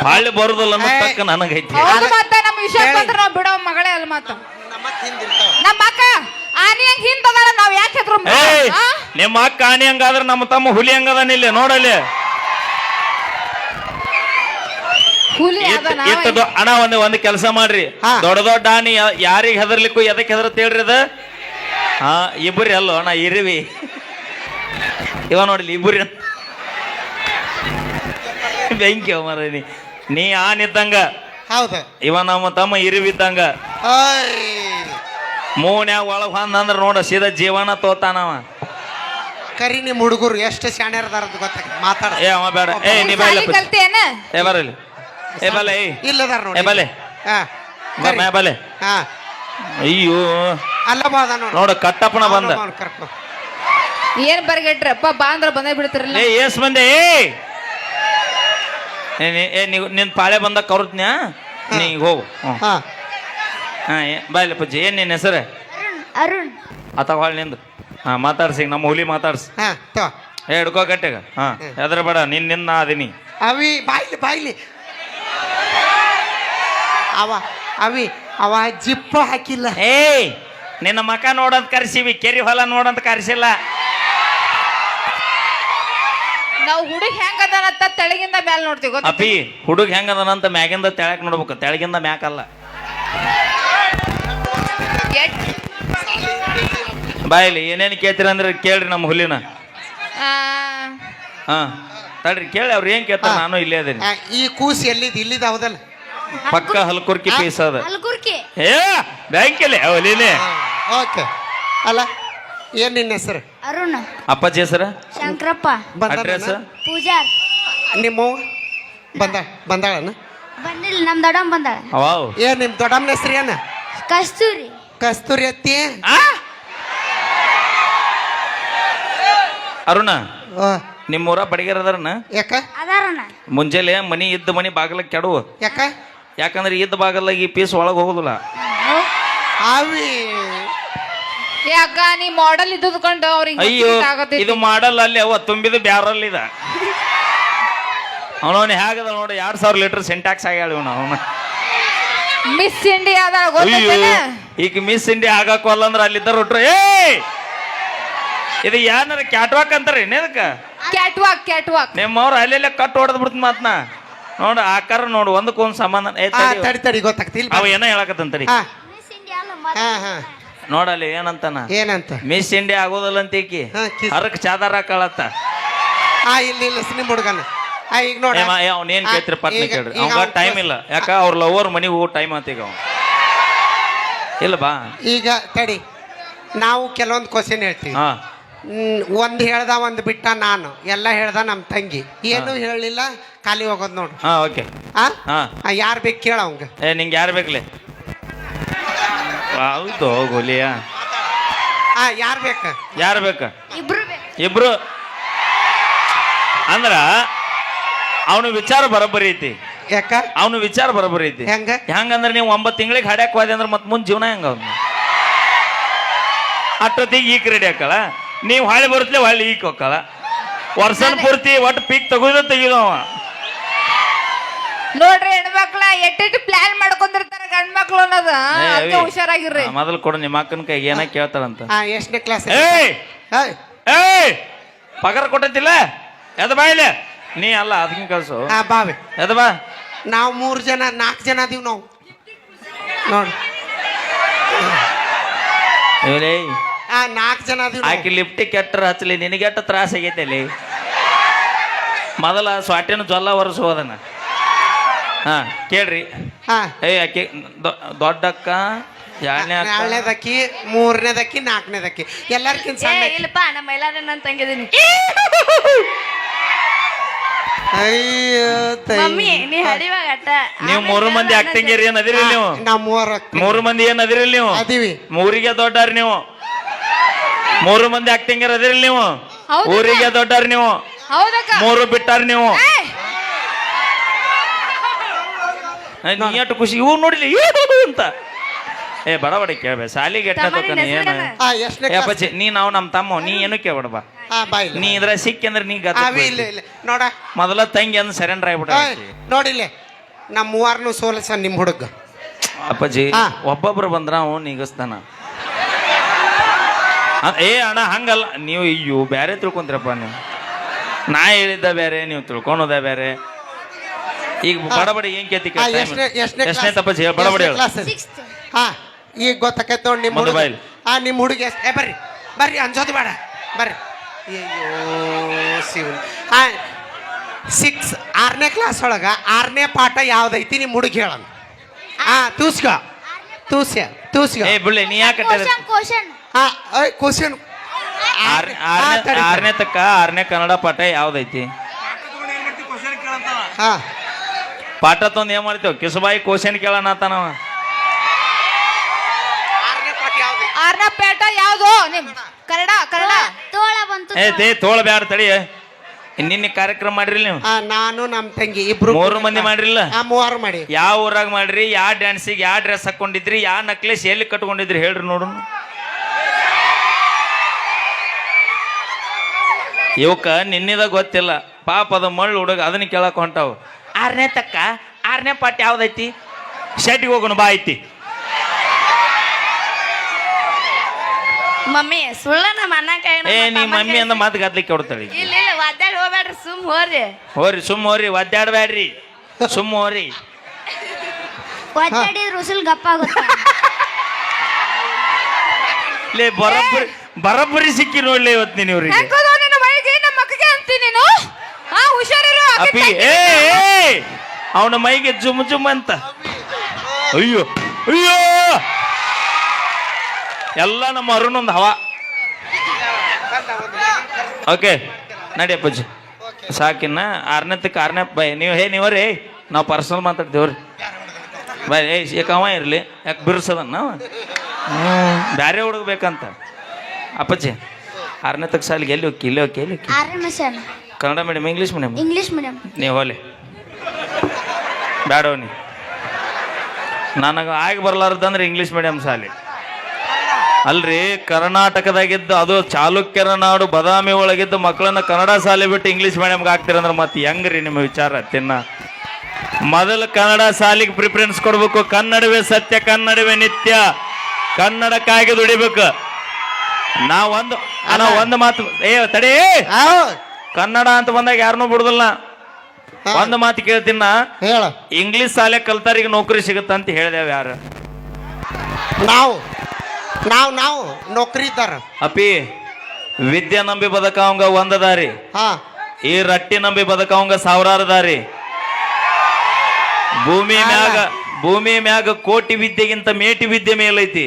ಹಾಳಿ ಬರುದಿಲ್ಲ ಅನ್ನೋ ತಕ್ಕ ನನಗೈತಿ. ಹೌದು, ಮತ್ತೆ ನಮ್ಮ ವಿಷಯ ಬಂದ್ರೆ ನಾವ್ ಬಿಡೋ ಮಗಳೇ ಅಲ್ಲ. ಮತ್ತ ನಮ್ಮ ಅಕ್ಕ ಆನಿ ಹಂಗ ಹಿಂದದಾರ, ನಾವ್ ಯಾಕೆ ಹೆದ್ರು? ನಿಮ್ಮ ಅಕ್ಕ ಆನಿ ಹಂಗಾದ್ರೆ ನಮ್ಮ ತಮ್ಮ ಹುಲಿ ಹಂಗದಾನಿಲ್ಲ ನೋಡಲ್ಲಿ. ಹುಲಿ ಅದನ ಇತ್ತದು ಅಣ್ಣ ಒಂದು ಕೆಲಸ ಮಾಡ್ರಿ, ದೊಡ್ಡ ದೊಡ್ಡ ಆನಿ ಯಾರಿಗೆ ಹೆದರ್ಲಿಕ್ಕೂ ಎದಕ್ಕೆ ಹೆದರ್ತ ಹೇಳ್ರಿ ಅದ? ಹಾ ಇಬ್ಬರಿ ಅಲ್ಲೋ ಅಣ್ಣ, ಇರುವಿ ಇವ ನೋಡ್ಲಿ ಇಬ್ಬರಿ ಬೆಂಕಿ ಮರ. ನೀ ಆನ್ ಇದ್ದಂಗ, ಹೌದು. ಇವ ನಮ್ಮ ತಮ್ಮ ಇರುವಿದ್ದಂಗ. ಮೂನ್ಯಾಗ ಒಳಗ್ ಅಂದ್ರ ನೋಡ ಸೀದಾ ಜೀವನ ತೋತಾನವ. ಕರಿ ನಿಮ್ ಹುಡುಗರು ಎಷ್ಟು ಶಾಣ್ಯರದಾರ ಗೊತ್ತ ಮಾತಾಡ. ಏ ಅವ ಬೇಡ, ಏ ನೀ ಬಾಯ್ಲ ಕಲ್ತೇನ? ಏ ಬರಲಿ, ಏ ಬಲೆ, ಇಲ್ಲದಾರ ನೋಡಿ. ಏ ಬಲೆ, ಬಲೆ. ಹಾ ಅಯ್ಯೋ ಅಲ್ಲ ಬಾದ ನೋಡ ಕಟ್ಟಪ್ಪನ ಬಂದ. ಏನ್ ಬರ್ಗೆಟ್ರಪ್ಪ, ಬಾ ಅಂದ್ರ ಬಂದೇ ಬಿಡ್ತಿರಲ್ಲ. ಏ ಎಸ್ ಬಂದೆ? ಏ ನಿನ್ ಪಾಳೆ ಬಂದ ಕೌರ್ತ್ನ್ಯಾ, ನೀ ಹೋಗು. ಹಾ ಬಾಯ್ಲ ಪಜ್ಜಿ. ಏನ್ ನಿನ್ನ ಹೆಸರು? ಅರುಣ್. ಹೊಳ್ ನಿಂದು. ಹಾ ಮಾತಾಡ್ಸಿ, ನಮ್ಮ ಹುಲಿ ಮಾತಾಡ್ಸಿ. ಏ ಹಿಡ್ಕೋ ಗಟ್ಟೆಗ. ಹಾ ಹೆದ್ರ ಬೇಡ, ನಿನ್ನ ಅದೀನಿ. ಅವಿ ಬಾಯ್ಲಿ ಬಾಯ್ಲಿ. ಅವ ಜಿಪ್ಪು ಹಾಕಿಲ್ಲ. ಏಯ್ ನಿನ್ನ ಮಕ ನೋಡಂತ ಕರ್ಸಿವಿ, ಕೆರಿ ಹೊಲ ನೋಡಂತ ಕರ್ಸಿಲ್ಲ. ನಾವು ಹುಡುಗ ಹೆಂಗದನಂತ ತೆಳಗಿಂದ ಮ್ಯಾಲ ನೋಡ್ತೀವಿ ಗೊತ್ತಾ? ಅಪಿ ಹುಡುಗ ಹೆಂಗದನಂತ ಮ್ಯಾಗಿಂದ ತೆಳಕ್ ನೋಡ್ಬೇಕು, ತೆಳಗಿಂದ ಮ್ಯಾಕಲ್ಲ. ಬಾಯ್ಲಿ ಏನೇನು ಕೇಳ್ತೀರ ಅಂದ್ರೆ ಕೇಳ್ರಿ ನಮ್ಮ ಹುಲಿನ. ಹಾ ತಡ್ರಿ ಕೇಳಿ ಅವ್ರು ಏನ್ ಕೇಳ್ತಾರ ನಾನು ಇಲ್ಲೇ ಅದೇನಿ ಈ ಕೂಸ್ ಎಲ್ಲಿದ್ ಇಲ್ಲಿದ ಹೌದಲ್ಲ ಪಕ್ಕ ಹಲ್ಕುರ್ಕಿ ಪೀಸ್ ಅದ ಹಲ್ಗುರ್ಕಿ ಏ ಬ್ಯಾಂಕಲ್ಲಿ ಅವಲಿನೇ ಓಕೆ ಅಲ್ಲ ಏನ್ ನಿನ್ನ ಹೆಸರು ಅರುಣ್ ಅಪ್ಪಾಜಿ ಹೆಸರ ಶಂಕರಪ್ಪ ಅಡ್ರೆಸ್ ಪೂಜಾರ್ ನಿಮ್ಮ ಬಂದಾಳನ ಬಂದಿಲ್ಲ ನಮ್ ದೊಡ್ಡಮ್ಮ ಬಂದಾಳ ಅವಾವ್ ಏನ್ ನಿಮ್ ದೊಡ್ಡಮ್ಮನ ಹೆಸರು ಏನ ಕಸ್ತೂರಿ ಕಸ್ತೂರಿ ಅತ್ತಿ ಅರುಣ ಆ, ನಿಮ್ಮೂರ ಬಡಿಗೆರ ಅದಾರನ ಯಾಕ ಅದಾರಣ್ಣ ಮುಂಜಾನೆ ಮನಿ ಇದ್ದ ಮನಿ ಬಾಗಲ ಕೆಡು ಯಾಕ ಯಾಕಂದ್ರೆ ಇದ್ದ ಬಾಗಲಾಗ ಈ ಪೀಸ್ ಒಳಗೆ ಹೋಗುದಿಲ್ಲ ಅವಿ ಯಾಕ ನೀ ಮಾಡೆಲ್ ಇದ್ದುಕೊಂಡು ಅವ್ರಿಗೆ ಅಯ್ಯೋ ಇದು ಮಾಡಲ್ಲ ಅಲ್ಲಿ ಅವ ತುಂಬಿದ ಬ್ಯಾರಲ್ಲಿ ಇದ ಅವನವನ್ ಹೇಗದ ನೋಡಿ 2000 ಲೀಟರ್ ಸೆಂಟ್ಯಾಕ್ಸ್ ಆಗ್ಯಾಳ ಇವನು ಅವನ ಮಿಸ್ ಇಂಡಿಯಾ ಅದಾಳ ಅಯ್ಯೋ ಗೊತ್ತೇನ ಈಗ ಮಿಸ್ ಇಂಡಿಯಾ ಆಗಾಕೋಲ್ಲ ಅಂದ್ರೆ ಅಲ್ಲಿದ್ದ ಹೊಟ್ರು ಏ ಇದು ಏನಾರ ಕ್ಯಾಟ್ವಾಕ್ ಅಂತಾರ ಏನದಕ್ಕ ಕ್ಯಾಟ್ವಾಕ್ ನಿಮ್ಮವ್ರು ಅಲ್ಲೆಲ್ಲ ಕಟ್ ಹೊಡೆದ್ ಬಿಡ್ತ ಮಾತ್ನ ನೋಡು ಆಕಾರ ನೋಡು ಒಂದಕ್ಕೊಂದ್ ಸಮಾಧಾನ ತಡಿ ಗೊತ್ತಾಗ್ತಿಲ್ಲ ಅವ ಏನೋ ಹೇಳಕತ್ತಂತರಿ ಹಾ ಮಿಸ್ ಇಂಡಿಯಾ ಅಲ್ಲ ಹಾ ಹಾ ನೋಡಲ್ಲಿ ಏನಂತಾನ ಏನಂತ ಮಿಸ್ ಇಂಡಿಯಾ ಆಗೋದಲ್ಲ ಅಂತ ಈಕಿ ಹಾ, ಹರಕ್ ಚಾದಾರ ಹಾಕಳತ್ತ ಇಲ್ಲ ನಿಮ್ಮ ಹುಡುಗನ ಈಗ ನೋಡ ಅವ್ನೇನ್ ಕೇಳ್ತಿರಿ ಪಟ್ನ ಈಗ- ಕೇಳ್ರಿ ಈಗ ಅವಾಗ ಅವ್ನ್ ಟೈಮ್ ಇಲ್ಲ ಯಾಕ ಅವ್ರ ಲವರ್ ಮನಿಗೆ ಹೋಗೋ ಟೈಮ್ ಆತ ಈಗ ಅವ ಇಲ್ಲ ಬಾ ಈಗ ತಡಿ ನಾವು ಕೆಲವೊಂದು ಕ್ವಶನ್ ಹೇಳ್ತೀವಿ ಹಾ ಒಂದು ಹೇಳ್ದ ಒಂದು ಬಿಟ್ಟ ನಾನು ಎಲ್ಲ ಹೇಳ್ದ ನಮ್ಮ ತಂಗಿ ಏನು ಹೇಳಲಿಲ್ಲ ಖಾಲಿ ಹೋಗೋದು ನೋಡು ಹಾ ಓಕೆ ಆ ಹಾ ಯಾರು ಬೇಕು ಕೇಳ ಅವಂಗ ಏ ನಿಂಗೆ ಯಾರು ಬೇಕಲೆ ಹೌದು ಗೋಲಿಯ ಯಾರು ಬೇಕು ಯಾರು ಬೇಕ ಇಬ್ರು ಇಬ್ರು ಅಂದ್ರ ಅವನು ವಿಚಾರ ಬರೋಬ್ಬರಿ ಐತಿ ಯಾಕ ಅವನು ವಿಚಾರ ಬರೋಬ್ಬರಿ ಐತಿ ಹೆಂಗ ಹೆಂಗಂದ್ರೆ ನೀವು 9 ತಿಂಗಳಿಗೆ ಹಾಡ್ಯಾಕ ಹೋದೆ ಅಂದ್ರೆ ಮತ್ತೆ ಮುಂದೆ ಜೀವನ ಹೆಂಗ ಅವ್ನು ಅಷ್ಟೊತ್ತಿಗೆ ಈಕ್ ರೆಡಿ ಹಾಕಳ ನೀವು ಹೊಳೆ ಬರುತ್ತಲೇ ಹೊಳ್ಳಿ ಈಕ್ ಹೋಗಲ್ಲ ವರ್ಷನ ಪೂರ್ತಿ ಒಟ್ಟು ಪೀಕ್ ತೆಗಿದವ ನೋಡ್ರಿ ಹೆಣ್ಮಕ್ಳ ಎಟ್ಟೆಟ್ಟು ಪ್ಲಾನ್ ಮಾಡ್ಕೊಂಡಿರ್ತಾರ ಗಂಡ್ ಮಕ್ಳು ಅನ್ನೋದು ಅದಕ್ಕೆ ಹುಷಾರಾಗಿರ್ರಿ ಮೊದಲು ಕೊಡು ನಿಮ್ಮ ಅಕ್ಕನ ಕೈಗೆ ಏನ ಕೇಳ್ತಾಳಂತ ಎಷ್ಟನೇ ಕ್ಲಾಸ್ ಏಯ್ ಏಯ್ ಪಗಾರ ಕೊಟ್ಟೈತಿಲ್ಲ ಎದ ಬಾಯಿಲೆ ನೀ ಅಲ್ಲ ಅದಕ್ಕಿನ ಕಳ್ಸು ಬಾವಿ ಎದ ಬಾ ನಾವು 4 ಜನ ಅದೀವಿ ನಾವು ನೋಡಿ ಇವಲೇ 4 ಜನ ಅದೀವಿ ಆಕಿ ಲಿಫ್ಟಿ ಕೆಟ್ಟರ ಹಚ್ಚಲಿ ನಿನಗೆಟ್ಟ ತ್ರಾಸ ಆಗೈತೆ ಅಲ್ಲಿ ಮೊದಲ ಸ್ವಾಟಿನ ಜೊಲ್ಲ ಒರೆಸು ಹೋದನ ಹಾ ಕೇಳ್ರಿ ಹಾ ಏಯ್ ಆಕಿ ದೊಡ್ಡಕ್ಕ ಎರಡನೇದಕ್ಕಿ 3ನೇದಕ್ಕಿ 4ನೇದಕ್ಕಿ ಎಲ್ಲರಿಗಿಂತ ಸಣ್ಣ ಇಲ್ಲಪ್ಪ ನಮ್ಮ ಎಲ್ಲಾರ ನಾನು ತಂಗಿದೀನಿ ಅಯ್ಯೋ ಮಮ್ಮಿ ನೀ ಹಡಿವಾಗ ಅಟ್ಟ ನೀವು 3 ಮಂದಿ ಆಕ್ಟಿಂಗ್ ಏನ್ ಅದಿರಿ ನೀವು ನಾವು 3 ಮಂದಿ ಏನ್ ಅದಿರಿ ನೀವು ಅದೀವಿ ಊರಿಗೆ ದೊಡ್ಡಾರ ನೀವು 3 ಮಂದಿ ಆಕ್ಟಿಂಗ್ ಅದಿರಿ ನೀವು ಹೌದಕ್ಕ. ಊರಿಗೆ ದೊಡ್ಡಾರ ನೀವು ಹೌದಕ್ಕ 3 ಬಿಟ್ಟಾರ ನೀವು ನೀ ಎಷ್ಟು ಖುಷಿ ಇವ್ ನೋಡಿಲಿ ಅಂತ ಏ ಬಡ ಬಡ ಕೇಳ್ಬೇ ಸಾಲಿಗೆ ಎಟ್ಟ ತಮ್ಮನಿನ್ ಏನ ಹೆಸ್ರೇನ? ಎಷ್ಟನೇ ಏ ಪಚ್ಚಿ ನೀ ನಾವು ನಮ್ಮ ತಮ್ಮ ನೀ ಏನು ಕೇಳ್ಬೇಡ ಬಾ ಬಾಯ್ ನೀ ಇದ್ರ ಸಿಕ್ಕಿ ಅಂದ್ರೆ ನೀ ಇಲ್ಲ ಇಲ್ಲ ನೋಡ ಮೊದಲ ತಂಗಿ ಅಂದ್ ಸರೆಂಡರ್ ಆಗ್ಬಿಟ್ಟ ನೋಡಿಲ್ಲ ನಮ್ಮ 3 ಸೋಲಸ ನಿಮ್ಮ ಹುಡುಗ ಅಪ್ಪಾಜಿ ಹಾ. ಒಬ್ಬೊಬ್ರು ಬಂದ್ರ ಅವ ನಿಗಸ್ತಾನ ಏ ಅಣ್ಣ ಹಂಗಲ್ಲ ನೀವು ಅಯ್ಯೋ ಬ್ಯಾರೆ ತಿಳ್ಕೊಂತೀರಪ್ಪ ನೀವು ನಾ ಹೇಳಿದ್ದ ಬೇರೆ ನೀವು ತಿಳ್ಕೊಳೋದ ಬೇರೆ ಈಗ ಬಡಬಡಿ ಏನ್ ಕೇತಿ ಎಷ್ಟನೇ ತಪ್ಪಾಜಿ ಹೇಳ ಬಡಬಡಿ ಹೇಳ ಸಿಕ್ಸ್ತ್ ಹಾ ಈಗ ಗೊತ್ತಾಕೈತೆ ನೋಡಿ ನಿಮ್ಮ ಮುಂದೆ ಹುಡುಗ ಬಾಯ್ಲಿ. ನಿಮ್ಮ ಹುಡುಗ ಬರ್ರಿ ಬರ್ರಿ ಅನ್ಸೋದು ಬೇಡ ಬರ್ರಿ ಅಯ್ಯೋ ಶಿವನ್ 6ನೇ ಕ್ಲಾಸ್ ಒಳಗ 6ನೇ ಪಾಠ ಯಾವ್ದೈತಿ ನಿಮ್ಮ ಹುಡುಗ ಹೇಳೋಣ ತೂಸ್ಕೊ ಏ ಬಿಡ್ಲಿ ನೀ ಯಾಕೆ ಕ್ವಶನ್ ಕ್ವಶನ್ 6ನೇ ತಕ್ಕ 6ನೇ ಕನ್ನಡ ಪಾಠ ಯಾವ್ದೈತಿ ಹಾ ಪಾಠ ತೊಂದ್ ಏನ್ ಮಾಡ್ತೇವ್ ಕಿಸುಬಾಯಿ ಕ್ವಶನ್ ಕೇಳೋಣ ಆತನವ 6ನೇ ಪಾಠ ಯಾವ್ದೈತಿ 6ನೇ ಪಾಠ ಯಾವ್ದು ನಿಮ್ ಕನ್ನಡ ತೋಳ ಬಂತು ಏ ತೋಳ ಬ್ಯಾಡ ತಡಿ ನಿನ್ನೆ ಕಾರ್ಯಕ್ರಮ ಮಾಡ್ರಿ ನೀವು ನಾನು ನಮ್ಮ ತಂಗಿ ಇಬ್ರು 3 ಮಂದಿ ಮಾಡ್ರಿಲ್ಲ 3 ಮಾಡಿ ಯಾವ ಊರಾಗ ಮಾಡ್ರಿ ಯಾವ ಡ್ಯಾನ್ಸಿಗೆ ಯಾವ ಡ್ರೆಸ್ ಹಾಕೊಂಡಿದ್ರಿ ಯಾವ ನಕ್ಲೇಸ್ ಎಲ್ಲಿ ಕಟ್ಕೊಂಡಿದ್ರಿ ಹೇಳ್ರಿ ನೋಡು ಇವಕ್ಕ ನಿನ್ನಿದ ಗೊತ್ತಿಲ್ಲ ಪಾಪ ಅದ ಮಳ್ಳು ಹುಡುಗ ಅದನ್ನ ಕೇಳಕ್ ಹೊಂಟಾವ 6ನೇ ತಕ್ಕ 6ನೇ ಪಾಠ ಯಾವ್ದೈತಿ ಶೆಟ್ಟಿಗೆ ಹೋಗೋಣ ಬಾ ಐತಿ ಮಮ್ಮಿ ಸುಳ್ಳ ನಮ್ಮ ಅಣ್ಣ ಕೈ ಏ ನೀ ಮಮ್ಮಿ ಅಂದ ಮಾತು ಗದ್ಲಿಕ್ಕೆ ಕೊಡ್ತಾಳೆ ಇಲ್ಲ ಇಲ್ಲ ಒದ್ದಾಡಿ ಹೋಗ್ಬೇಡ್ರಿ ಸುಮ್ ಹೋರಿ ಹೋರಿ ಸುಮ್ಮ ಹೋರಿ ಒದ್ದಾಡ್ಬ್ಯಾಡ್ರಿ ಸುಮ್ಮ ಹೋರಿ ಒದ್ದಾಡಿದ್ರ ಉಸುಲ್ ಗಪ್ಪ ಆಗುತ್ತೆ ಲೇ ಬರಬ್ಬರಿ ಸಿಕ್ಕಿ ನೋಡ್ಲಿ ಇವತ್ತು ನೀವ್ರಿಗೆ ಹೆಂಗದ ನಿನ್ನ ಮೈಗೆ ನಮ್ಮ ಮಕ್ಕಗೆ ಅಂತೀನಿ ನೀನು ಹುಷಾರ ಅಪ್ಪಿ ಅವನ ಮೈಗೆ ಜುಮ್ ಜುಮ್ ಅಂತ ಅಯ್ಯೋ ಅಯ್ಯೋ ಎಲ್ಲ ನಮ್ಮ ಅರುಣೊಂದು ಹವಾ. ಓಕೆ ನಡಿ ಅಪ್ಪಾಜಿ ಸಾಕಿನ್ನ 6ನೇ ಬೈ ನೀವು ನೀವರೇ ನಾವು ಪರ್ಸನಲ್ ಮಾತಾಡ್ತೇವ್ರಿ ಬೈ ಯಾಕೆ ಅವ ಇರಲಿ ಯಾಕೆ ಬಿರ್ಸದನ್ನ ಬ್ಯಾರೆ ಹುಡುಗಬೇಕಂತ ಅಪ್ಪಾಜಿ 6ನೇ ಸಾಲಿಗೆ ಎಲ್ಲಿ ಹೋಗಿ ಇಲ್ಲೇ ಹೋಗಿ ಎಲ್ಲಿ ಕನ್ನಡ ಮೀಡಿಯಂ ಇಂಗ್ಲೀಷ್ ಮೀಡಿಯಂ ನೀವು ಹೋಲಿ ಬ್ಯಾಡವ ನೀ ನನಗೆ ಆಗಿ ಬರ್ಲಾರ್ದಂದ್ರೆ ಇಂಗ್ಲೀಷ್ ಮೀಡಿಯಂ ಶಾಲೆ ಅಲ್ರಿ ಕರ್ನಾಟಕದಾಗಿದ್ದು ಅದು ಚಾಲುಕ್ಯರ ನಾಡು ಬದಾಮಿ ಒಳಗಿದ್ದು ಮಕ್ಕಳನ್ನ ಕನ್ನಡ ಶಾಲೆ ಬಿಟ್ಟು ಇಂಗ್ಲೀಷ್ ಮೀಡಿಯಂಗೆ ಹಾಕ್ತಿರಂದ್ರೆ ಮತ್ತೆ ಹೆಂಗ್ರಿ ನಿಮ್ಮ ವಿಚಾರ ಮೊದಲು ಕನ್ನಡ ಶಾಲೆಗೆ ಪ್ರಿಫರೆನ್ಸ್ ಕೊಡ್ಬೇಕು. ಕನ್ನಡವೇ ಸತ್ಯ, ಕನ್ನಡವೇ ನಿತ್ಯ, ಕನ್ನಡಕ್ಕಾಗಿ ದುಡಿಬೇಕು. ಒಂದು ಮಾತು ತಡಿ ಕನ್ನಡ ಅಂತ ಬಂದಾಗ ಯಾರನ್ನೂ ಬಿಡುದಿಲ್ಲ. ಒಂದು ಮಾತು ಕೇಳ್ತೀನ, ಇಂಗ್ಲಿಷ್ ಶಾಲೆ ಕಲ್ತಾರಿಗೆ ನೌಕರಿ ಸಿಗುತ್ತ ಅಂತ ಹೇಳಿದೇವ್ ಯಾರು? ನಾವು ನೌಕರಿ ಇದ್ದಾರ ಅಪ್ಪಿ ವಿದ್ಯೆ ನಂಬಿ ಬದುಕವಂಗ ಒಂದ ದಾರಿ, ಈ ರಟ್ಟಿ ನಂಬಿ ಬದುಕವಂಗ ಸಾವಿರಾರು ದಾರಿ. ಭೂಮಿ ಮ್ಯಾಗ ಕೋಟಿ ವಿದ್ಯೆಗಿಂತ ಮೇಟಿ ವಿದ್ಯೆ ಮೇಲೈತಿ.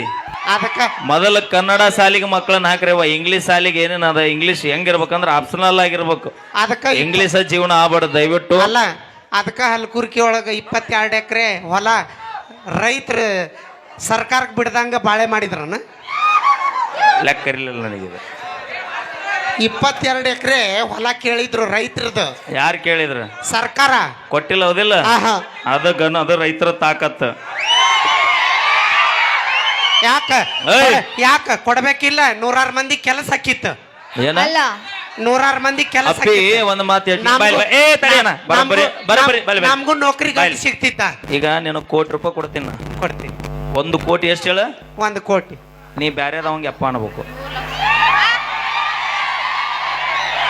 ಮೊದಲ ಕನ್ನಡ ಶಾಲೆಗೆ ಮಕ್ಕಳನ್ನ ಹಾಕ್ರವ. ಇಂಗ್ಲಿಷ್ ಶಾಲೆಗೆ ಏನೇನದ ಇಂಗ್ಲಿಷ್ ಹೆಂಗಿರ್ಬೇಕಂದ್ರೆ ಆಪ್ಷನಲ್ ಆಗಿರ್ಬೇಕು. ಇಂಗ್ಲಿಷ್ ಜೀವನ ಆಗ್ಬಾರ್ದು ದಯವಿಟ್ಟು. ಅಲ್ಲ ಅದಕ್ಕ ಹಲ್ಕುರ್ಕಿ ಒಳಗ 22 ಎಕರೆ ಹೊಲ ರೈತರು ಸರ್ಕಾರಕ್ಕೆ ಬಿಡ್ದಂಗ ಬಾಳೆ ಮಾಡಿದ್ರನ ಲೆಕ್ಕ ಇರ್ಲಿಲ್ಲ ನನಗಿದೆ. 22 ಎಕರೆ ಹೊಲ ಕೇಳಿದ್ರು ರೈತರದು. ಯಾರು ಕೇಳಿದ್ರ? ಸರ್ಕಾರ ಕೊಟ್ಟಿಲ್ಲ. ಹೌದಿಲ್ಲ? ಅದು ರೈತರ ತಾಕತ್. ಯಾಕ ಕೊಡ್ಬೇಕಿಲ್ಲ? 100 ಮಂದಿ ಕೆಲಸ ಹಾಕಿತ್ತು. ನೂರಾರು ಮಂದಿ ಕೆಲಸ. ಒಂದು ಮಾತು ನಮಗೂ ನೌಕರಿ ಸಿಗ್ತಿತ್ತ. ಈಗ ನೀನು ₹1 ಕೋಟಿ ಕೊಡ್ತೀನಿ. 1 ಕೋಟಿ ಎಷ್ಟು ಹೇಳ? 1 ಕೋಟಿ. ನೀ ಬ್ಯಾರೆದವಂಗೆ ಅಪ್ಪ ಅನ್ಬೇಕು.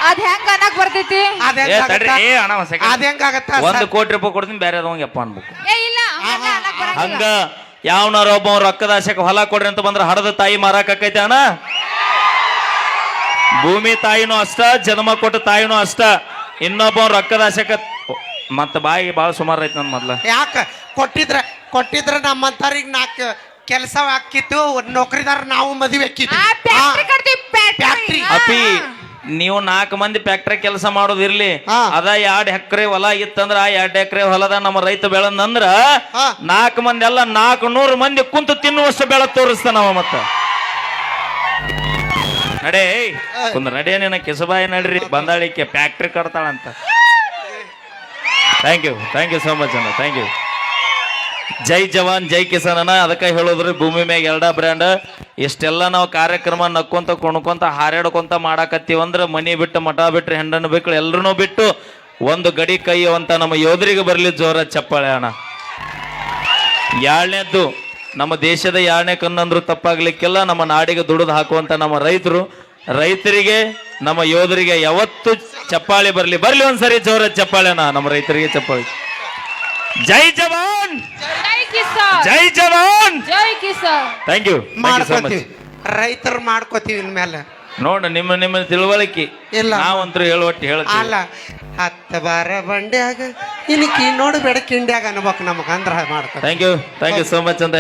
ಅದ್ ಹೆಂಗ ಅನ್ನಕ್ ಬರ್ತೈತಿ? ₹1 ಕೋಟಿ ಕೊಡ್ತೀನಿ, ಬ್ಯಾರೆದವಂಗೆ ಅಪ್ಪ ಅನ್ಬೇಕು. ಹಂಗ ಯಾವನಾರ ಒಬ್ಬ ರೊಕ್ಕದ ಆಶೆಗೆ ಹೊಲ ಕೊಡ್ರಿ ಅಂತ ಬಂದ್ರೆ ಹಡದ ತಾಯಿ ಮಾರಾಕೈತೆ ಅಣ್ಣ. ಭೂಮಿ ತಾಯಿನೂ ಅಷ್ಟ, ಜನ್ಮ ಕೊಟ್ಟ ತಾಯಿನೂ ಅಷ್ಟ. ಇನ್ನೊಬ್ಬ ರೊಕ್ಕದ ಆಶೆಕ ಮತ್ತ ಬಾಯಿಗೆ ಬಾಳ ಸುಮಾರು ಐತಿ ನನ್ ಮೊದ್ಲ. ಯಾಕ ಕೊಟ್ಟಿದ್ರ ನಮ್ಮಂತಾರಿಗೆ 4 ಕೆಲಸ ಹಾಕಿತ್ತು, ನೌಕರಿದಾರ ನಾವು ಮದುವೆ ಅಪ್ಪಿ. ನೀವು 4 ಮಂದಿ ಫ್ಯಾಕ್ಟ್ರಿ ಕೆಲಸ ಮಾಡೋದಿರ್ಲಿ, ಅದ 2 ಎಕರೆ ಹೊಲ ಇತ್ತಂದ್ರ ಆ 2 ಎಕರೆ ಹೊಲದ ನಮ್ಮ ರೈತ ಬೆಳೆದಂದ್ರ 4 ಮಂದಿ ಎಲ್ಲ 400 ಮಂದಿ ಕುಂತು ತಿನ್ನುವಷ್ಟು ಬೆಳೆ ತೋರಿಸ್ತಾನವ. ಮತ್ತ ನಡೇ ನಡೇ ನಿನ್ನ ಕೆಸಬಾಯಿ ನಡ್ರಿ, ಬಂದಾಳಿಕೆ ಫ್ಯಾಕ್ಟ್ರಿ ಕಟ್ತಾಳಂತ. ಥ್ಯಾಂಕ್ ಯು ಸೋ ಮಚ್ ಅಣ್ಣ, ಥ್ಯಾಂಕ್ ಯು. ಜೈ ಜವಾನ್ ಜೈ ಕಿಸಾನ್ ಅಣ್ಣ. ಅದಕ್ಕೆ ಹೇಳೋದ್ರಿ ಭೂಮಿ ಮ್ಯಾಗ 2 ಬ್ರ್ಯಾಂಡ್. ಇಷ್ಟೆಲ್ಲ ನಾವು ಕಾರ್ಯಕ್ರಮ ನಕ್ಕೊಂತ ಕುಣ್ಕೊಂತ ಹಾರಾಡ್ಕೊಂತ ಮಾಡಾಕತ್ತೀವಂದ್ರೆ ಮನಿ ಬಿಟ್ಟು ಮಠ ಬಿಟ್ರೆ ಹೆಂಡನ್ನು ಬಿಟ್ಟು ಎಲ್ರೂ ಬಿಟ್ಟು ಒಂದು ಗಡಿ ಕೈಯುವಂತ ನಮ್ಮ ಯೋಧರಿಗೆ ಬರಲಿ ಜೋರ ಚಪ್ಪಾಳೆ ಅಣ್ಣ. 2ನೇದ್ದು ನಮ್ಮ ದೇಶದ 2ನೇ ಕಣ್ಣಂದ್ರು ತಪ್ಪಾಗ್ಲಿಕ್ಕೆಲ್ಲ ನಮ್ಮ ನಾಡಿಗೆ ದುಡಿದು ಹಾಕುವಂತ ನಮ್ಮ ರೈತರಿಗೆ ನಮ್ಮ ಯೋಧರಿಗೆ ಯಾವತ್ತು ಚಪ್ಪಾಳಿ ಬರ್ಲಿ ಒಂದ್ಸರಿ ಜೋರ ಚಪ್ಪಾಳೆನ ನಮ್ಮ ರೈತರಿಗೆ ಚಪ್ಪಾಳಿ. ಜೈ ಜವಾನ್ ಜೈ ಜವಾನ್ ಜೈ ಕಿಸಾನ್. Thank you so much. ರೈತರು ಮಾಡ್ಕೋತೀವಿ ಇನ್ಮೇಲೆ. ನೋಡ ನಿಮ್ಮ ತಿಳುವಳಿಕೆ ಇಲ್ಲ, ನಾವಂತೂ ಹೇಳುವಟ್ಟು ಹೇಳ್ತೀವಿ. ಅಲ್ಲ 10 ಬಾರ ಬಂಡ್ಯಾಗ ಇನ್ಕಿ ನೋಡು ಬೆಡಕಿಂಡ್ಯಾಗ ಅನ್ಬೇಕು ನಮಗ ಅಂದ್ರ ಮಾಡ್ತಾರೆ. ಥ್ಯಾಂಕ್ ಯು ಸೋ ಮಚ್ ಅಂತ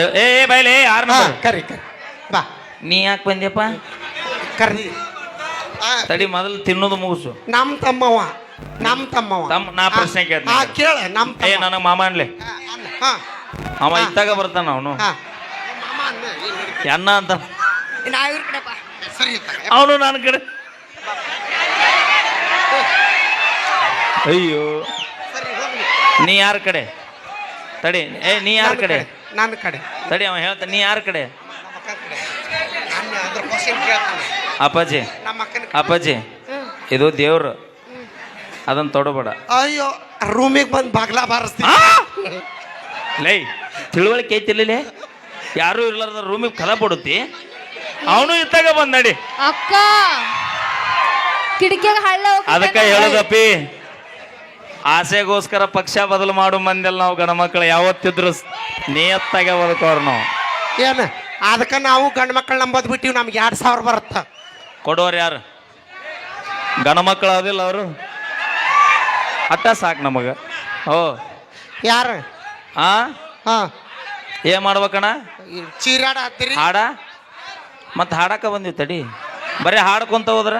ಬೈಲೆ ಕರಿ ಬಾ. ನೀ ಯಾಕೆ ಬಂದ್ಯಪ್ಪ? ಕರ್ದಿ ತಡಿ ಮೊದಲು ತಿನ್ನೋದು ಮುಗಿಸು. ನಮ್ ತಮ್ಮವ ನಾ ಪ್ರಶ್ನೆ ಕೇಳ. ನನಗೆ ಮಾಮ ಅನ್ಲೆ ಅವ ಇತ್ತಾಗ ಬರ್ತಾನ ಅವನು ಅನ್ನ ಅಂತ ಅವನು ನನ್ನ ಕಡೆ. ಅಯ್ಯೋ ನೀ ಯಾರ ಕಡೆ? ತಡಿ ನೀ ಯಾರ ಕಡೆ? ನನ್ನ ಕಡೆ. ತಡಿ ಅವ ಹೇಳ್ತ ನೀ ಯಾರ ಕಡೆ? ಅಪ್ಪಾಜಿ ಇದು ದೇವ್ರು, ಅದನ್ನ ತೊಡಬೇಡ. ಅಯ್ಯೋ ರೂಮಿಗೆ ಬಂದು ಬಾಗ್ಲಾ ಬಾರಿಸ್ತೀನಿ. ಲೈ ತಿಳುವಳಿಕೆ ಐತಿಲ್ಲ, ಯಾರು ಇರ್ಲಾರ್ದ ರೂಮಿಗೆ ಕದ ಬಿಡುತ್ತಿ. ಅವನು ಇತ್ತಾಗ ಬಂದ್ ನಡಿ ಅಕ್ಕ ಕಿಟಕಿಯಾಗ ಹಳ್ಳ. ಅದಕ್ಕೆ ಹೇಳೋದಪ್ಪಿ, ಆಸೆಗೋಸ್ಕರ ಪಕ್ಷ ಬದಲು ಮಾಡೋ ಮಂದಿಲ್ಲ ನಾವು ಗಂಡ ಮಕ್ಕಳು. ಯಾವತ್ತಿದ್ರು ನಿಯತ್ತಾಗೆ ಬದುಕೋರು ನಾವು. ಏನು ಅದಕ್ಕೆ ನಾವು ಗಂಡು ಮಕ್ಕಳು ನಂಬೋದು ಬಿಟ್ಟಿವಿ. ನಮ್ಗೆ 2000 ಬರುತ್ತ. ಕೊಡೋರು ಯಾರು? ಗಂಡ ಮಕ್ಕಳು ಅದಿಲ್ಲ ಅವರು. ಅಟ್ಟ ಸಾಕು ನಮಗೆ. ಓ ಯಾರು ಆ ಹಾ ಏನ್ ಮಾಡ್ಬೇಕಣ್ಣ? ಚೀರಾಡ ಹತ್ತಿರಿ ಹಾಡ ಮತ್ತೆ ಹಾಡಕ ಬಂದಿವಿ ತಡಿ. ಬರೀ ಹಾಡ್ಕೊಂತ ಹೋದ್ರ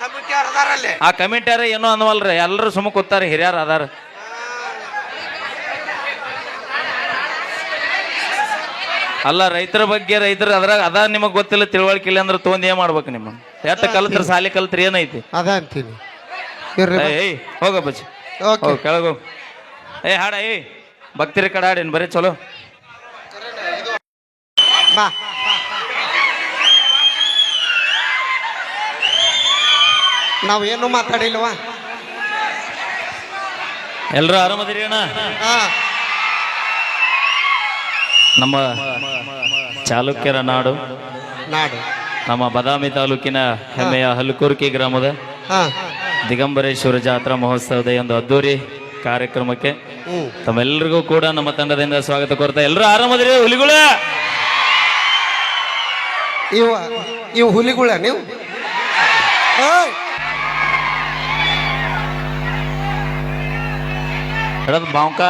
ಕಮಿಟಿ ಅದಾರಲ್ಲಿ ಆ ಕಮಿಟಿಯಾರ ಏನೋ ಅನ್ನವಲ್ರಿ, ಎಲ್ಲರೂ ಸುಮ್ಮ ಕೂತಾರ, ಹಿರಿಯರ್ ಅದಾರ. ಅಲ್ಲ ರೈತರ ಬಗ್ಗೆ ಅದ್ರಾಗ ಅದ ನಿಮಗ್ ಗೊತ್ತಿಲ್ಲ, ತಿಳುವಳಿಕೆ ಇಲ್ಲ ಅಂದ್ರೆ ತೊಗೊಂಡ್ ಏನ್ ಮಾಡ್ಬೇಕು? ನಿಮ್ಮ ಎಷ್ಟ ಕಲ್ತ್ರಿ, ಸಾಲಿ ಕಲ್ತ್ರಿ, ಏನೈತಿ? ಅದ ಅಂತೀನಿ. ಏಯ್ ಹೋಗ ಬಚ್ಚಿ, ಹೋಗ ಕೆಳಗ ಹೋಗ್. ಹಾಡ ಭಕ್ತಿರಿ ಕಡೆ ಹಾಡೇನ್ ಬರೀ ಚಲೋ. ಬಾ ನಾವೇನು ಮಾತಾಡಿಲ್ವಾ? ಎಲ್ರು ಆರಾಮದಿರಿ ಅಣ್ಣ? ಹಾ ನಮ್ಮ ಚಾಲುಕ್ಯರ ನಾಡು, ನಮ್ಮ ಬಾದಾಮಿ ತಾಲೂಕಿನ ಹೆಮ್ಮೆಯ ಹಲಕುರ್ಕಿ ಗ್ರಾಮದ ಹಾ ದಿಗಂಬರೇಶ್ವರ ಜಾತ್ರಾ ಮಹೋತ್ಸವದ ಒಂದು ಅದ್ದೂರಿ ಕಾರ್ಯಕ್ರಮಕ್ಕೆ ತಮ್ಮೆಲ್ಲರಿಗೂ ಕೂಡ ನಮ್ಮ ತಂಡದಿಂದ ಸ್ವಾಗತ ಕೋರ್ತಾ. ಎಲ್ಲರೂ ಆರಾಮದ್ರಿ ಹುಲಿಗಳ? ಇವು ಹುಲಿಗಳ ನೀವು? ಬಾಂಕ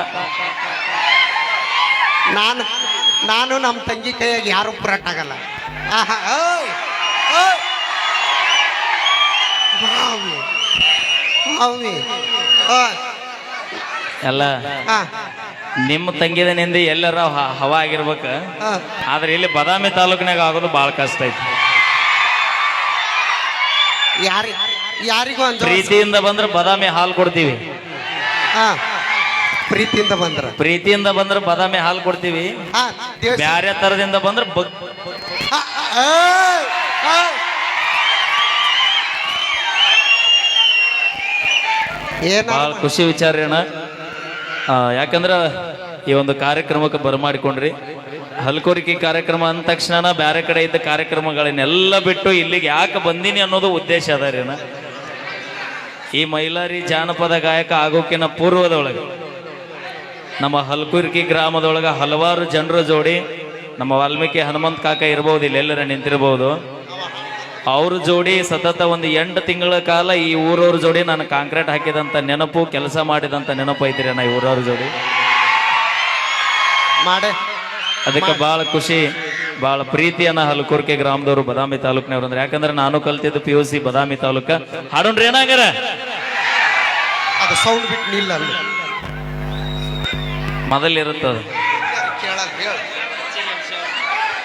ನಾನು ನಮ್ಮ ತಂಗಿ ಕೈಯಾಗಿ ಯಾರು ಪುರಾಟ ಆಗಲ್ಲ. ಎಲ್ಲ ನಿಮ್ಮ ತಂಗಿದ ನಿಂದ ಎಲ್ಲರ ಹವಾ ಆಗಿರ್ಬೇಕ. ಆದ್ರೆ ಇಲ್ಲಿ ಬಾದಾಮಿ ತಾಲೂಕಿನಾಗ ಆಗೋದು ಬಹಳ ಕಷ್ಟ ಐತಿ. ಯಾರಿಗೂ ಪ್ರೀತಿಯಿಂದ ಬಂದ್ರೆ ಬಾದಾಮಿ ಹಾಲು ಕೊಡ್ತೀವಿ. ಪ್ರೀತಿಯಿಂದ ಬಂದ್ರೆ ಬಾದಾಮಿ ಹಾಲು ಕೊಡ್ತೀವಿ. ಬ್ಯಾರೆ ತರದಿಂದ ಬಂದ್ರೆ ಬಹಳ ಖುಷಿ ವಿಚಾರ ಅಣ್ಣ. ಯಾಕಂದ್ರ ಈ ಒಂದು ಕಾರ್ಯಕ್ರಮಕ್ಕೆ ಬರಮಾಡಿಕೊಂಡ್ರಿ. ಹಲ್ಕೋರಿಕೆ ಕಾರ್ಯಕ್ರಮ ಅಂದ ತಕ್ಷಣ ಬ್ಯಾರೆ ಕಡೆ ಇದ್ದ ಕಾರ್ಯಕ್ರಮಗಳನ್ನೆಲ್ಲ ಬಿಟ್ಟು ಇಲ್ಲಿಗೆ ಯಾಕೆ ಬಂದೀನಿ ಅನ್ನೋದು ಉದ್ದೇಶ ಅದ ರೀ. ಈ ಮೈಲಾರಿ ಜಾನಪದ ಗಾಯಕ ಆಗೋಕಿನ ಪೂರ್ವದೊಳಗೆ ನಮ್ಮ ಹಲ್ಕುರ್ಕಿ ಗ್ರಾಮದೊಳಗೆ ಹಲವಾರು ಜನರ ಜೋಡಿ, ನಮ್ಮ ವಾಲ್ಮೀಕಿ ಹನುಮಂತ ಕಾಕ ಇರ್ಬೋದು, ಇಲ್ಲೆಲ್ಲರ ನಿಂತಿರ್ಬೋದು, ಅವ್ರ ಜೋಡಿ ಸತತ ಒಂದು 8 ತಿಂಗಳ ಕಾಲ ಈ ಊರವ್ರ ಜೋಡಿ ನಾನು ಕಾಂಕ್ರೀಟ್ ಹಾಕಿದಂಥ ನೆನಪು, ಕೆಲಸ ಮಾಡಿದಂಥ ನೆನಪು ಐತಿರಿ ನಾ ಈ ಊರವ್ರ ಜೋಡಿ. ಅದಕ್ಕೆ ಭಾಳ ಖುಷಿ, ಭಾಳ ಪ್ರೀತಿಯನ್ನ ಹಲಕುರ್ಕಿ ಗ್ರಾಮದವರು ಬಾದಾಮಿ ತಾಲೂಕಿನವ್ರು ಅಂದ್ರೆ. ಯಾಕಂದ್ರೆ ನಾನು ಕಲ್ತಿದ್ದು PUC ಬಾದಾಮಿ ತಾಲೂಕ. ಹಾಡೋಣ್ರಿ ಏನಾಗ್ಯಾರ? ಅದು ಸೌಂಡ್ ಬಿಟ್ಟು ನಿಲ್ಲ, ಮೊದಲಿರುತ್ತದ.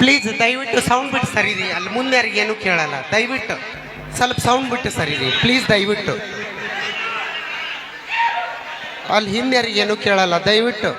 ಪ್ಲೀಸ್ ದಯವಿಟ್ಟು ಸೌಂಡ್ ಬಿಟ್ಟು ಸರಿದಿ. ಅಲ್ಲಿ ಮುಂದೆ ಯಾರಿಗೇನು ಕೇಳಲ್ಲ, ದಯವಿಟ್ಟು ಸ್ವಲ್ಪ ಸೌಂಡ್ ಬಿಟ್ಟು ಸರಿದಿ ಪ್ಲೀಸ್. ದಯವಿಟ್ಟು ಅಲ್ಲಿ ಹಿಂದೆ ಯಾರಿಗೇನು ಕೇಳಲ್ಲ, ದಯವಿಟ್ಟು.